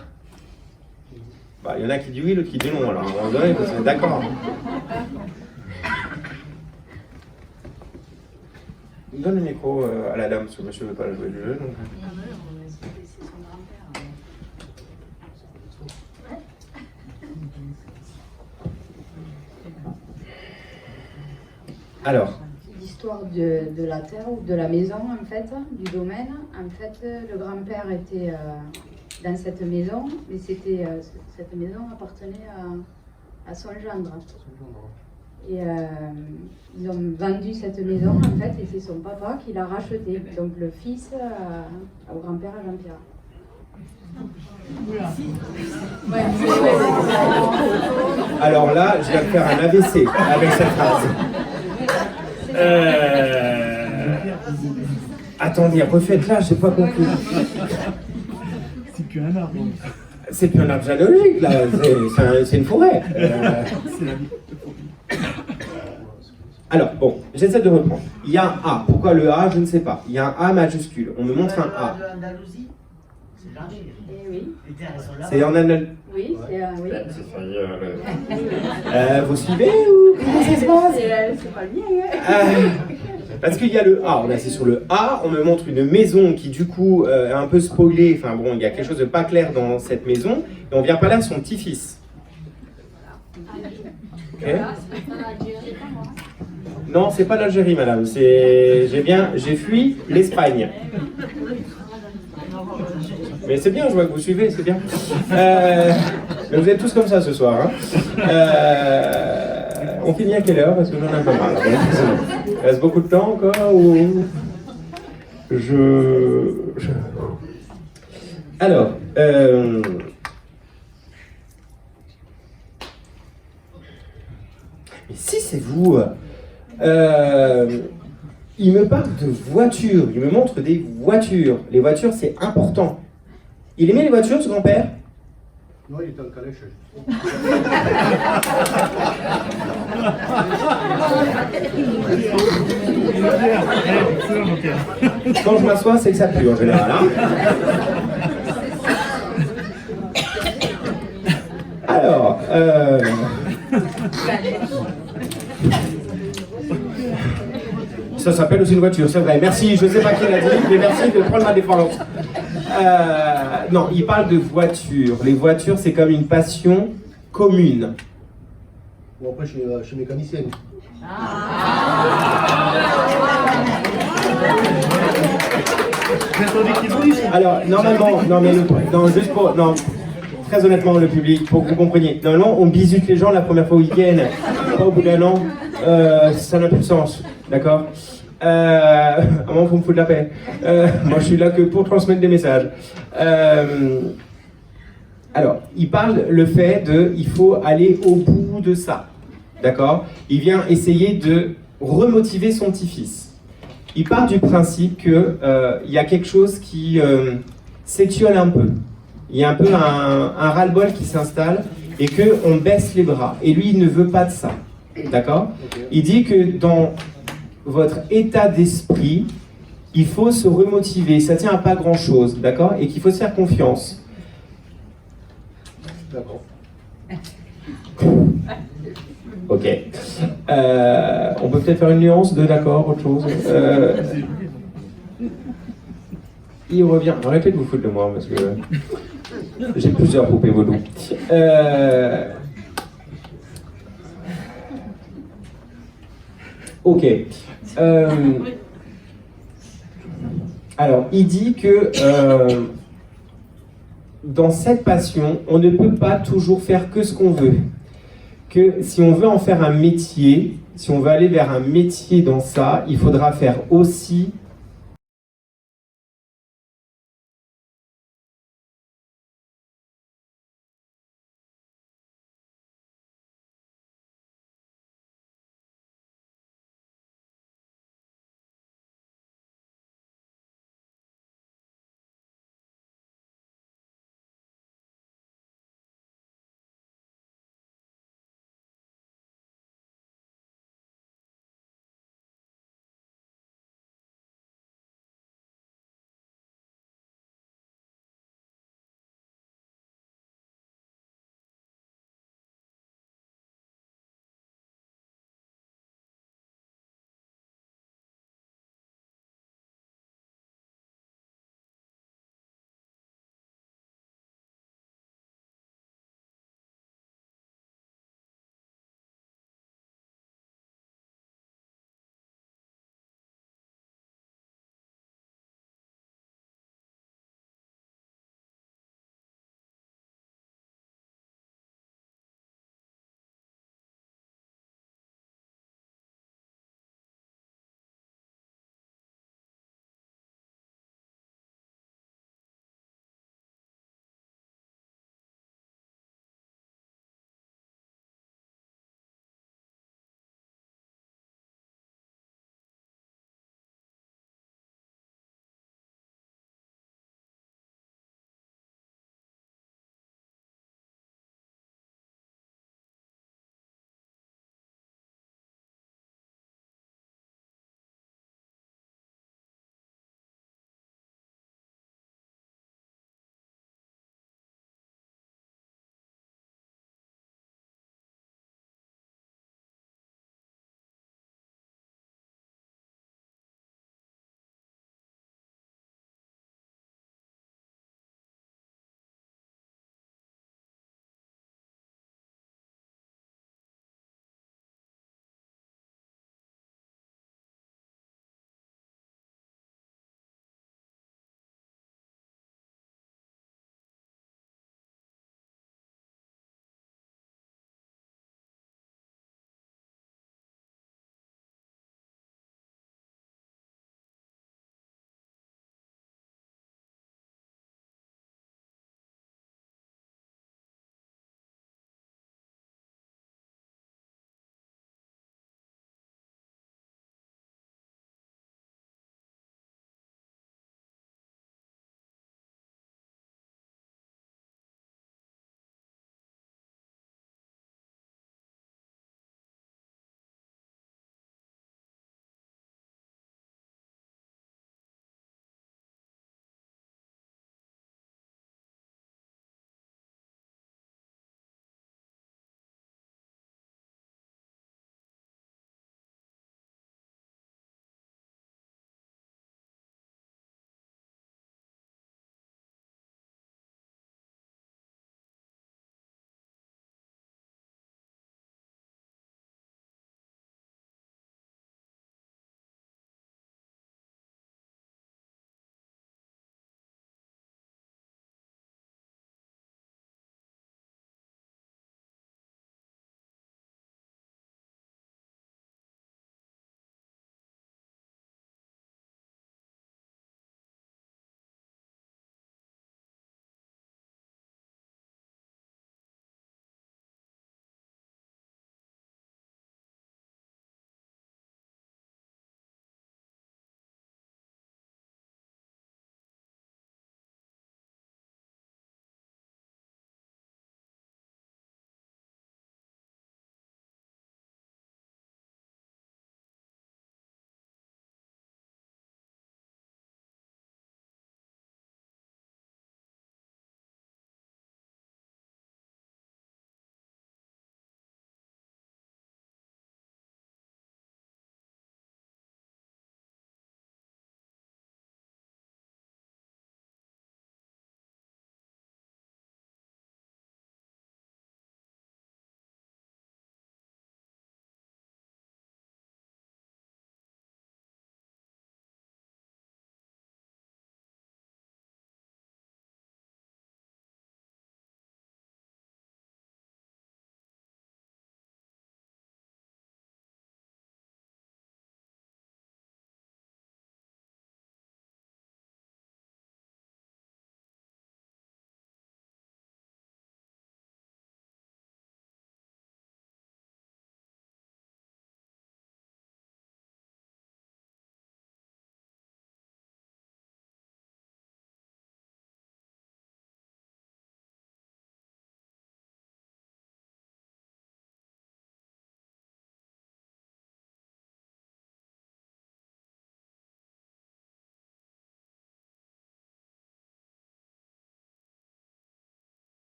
Bah, il y en a qui disent oui, l'autre qui dit non, alors on va donner, d'accord. Donne le micro à la dame, parce que monsieur ne veut pas jouer le jeu. Donc... Alors. L'histoire de la terre ou de la maison, en fait, du domaine. En fait, le grand-père était dans cette maison, mais cette maison appartenait à son gendre. Et ils ont vendu cette maison, en fait, et c'est son papa qui l'a rachetée. Donc le fils au grand-père à Jean-Pierre. Alors là, je vais faire un AVC avec cette phrase. Attendez, refaites-la, je n'ai pas compris. C'est plus un arbre. C'est plus un arbre généalogique, là, c'est une forêt. C'est la vie. Alors, bon, j'essaie de reprendre. Il y a un A. Pourquoi le A? Je ne sais pas. Il y a un A majuscule. On me montre un A. L'Andalousie, c'est l'Angers. Eh oui. Les terres, elles sont là. C'est en Andalousie. Oui, c'est oui. Vous suivez ou comment ça se passe? C'est pas le mien. Hein. Parce qu'il y a le A, on est assis sur le A, on me montre une maison qui du coup est un peu spoilée, enfin bon, il y a quelque chose de pas clair dans cette maison, et on vient parler à son petit-fils. Ok? Non, c'est pas l'Algérie, madame, j'ai fui l'Espagne. Mais c'est bien, je vois que vous suivez, c'est bien. Mais vous êtes tous comme ça ce soir. Hein. On finit à quelle heure? Parce que j'en ai un peu marre. Il reste beaucoup de temps encore ou... Alors, mais si c'est vous, il me parle de voitures, il me montre des voitures. Les voitures, c'est important. Il aimait les voitures, ce grand-père? Non, il était en calèche. Quand je m'assois, c'est que ça pue en général. Hein. Alors, ça s'appelle aussi une voiture, c'est vrai. Merci, je ne sais pas qui l'a dit, mais merci de prendre ma défense. Non, il parle de voitures. Les voitures, c'est comme une passion commune. Bon, après, je suis mécanicien. Alors, normalement, non, mais juste pour. Non, très honnêtement, le public, pour que vous compreniez. Normalement, on bisute les gens la première fois au week-end, pas au bout d'un an. Ça n'a plus de sens, d'accord? À un moment, il faut me foutre la paix. Moi, je suis là que pour transmettre des messages. Alors, il parle le fait de, il faut aller au bout de ça, d'accord? Il vient essayer de remotiver son petit-fils. Il part du principe que il y a quelque chose qui s'étiole un peu. Il y a un peu un ras-le-bol qui s'installe et qu'on baisse les bras. Et lui, il ne veut pas de ça, d'accord? Il dit que dans votre état d'esprit, il faut se remotiver, ça tient à pas grand-chose, d'accord? Et qu'il faut se faire confiance. D'accord. Ok. On peut peut-être faire une nuance de d'accord, autre chose. Il revient. Arrêtez de vous foutre de moi, parce que j'ai plusieurs poupées vaudou. Ok. Alors, il dit que dans cette passion, on ne peut pas toujours faire que ce qu'on veut. Que si on veut en faire un métier, si on veut aller vers un métier dans ça, il faudra faire aussi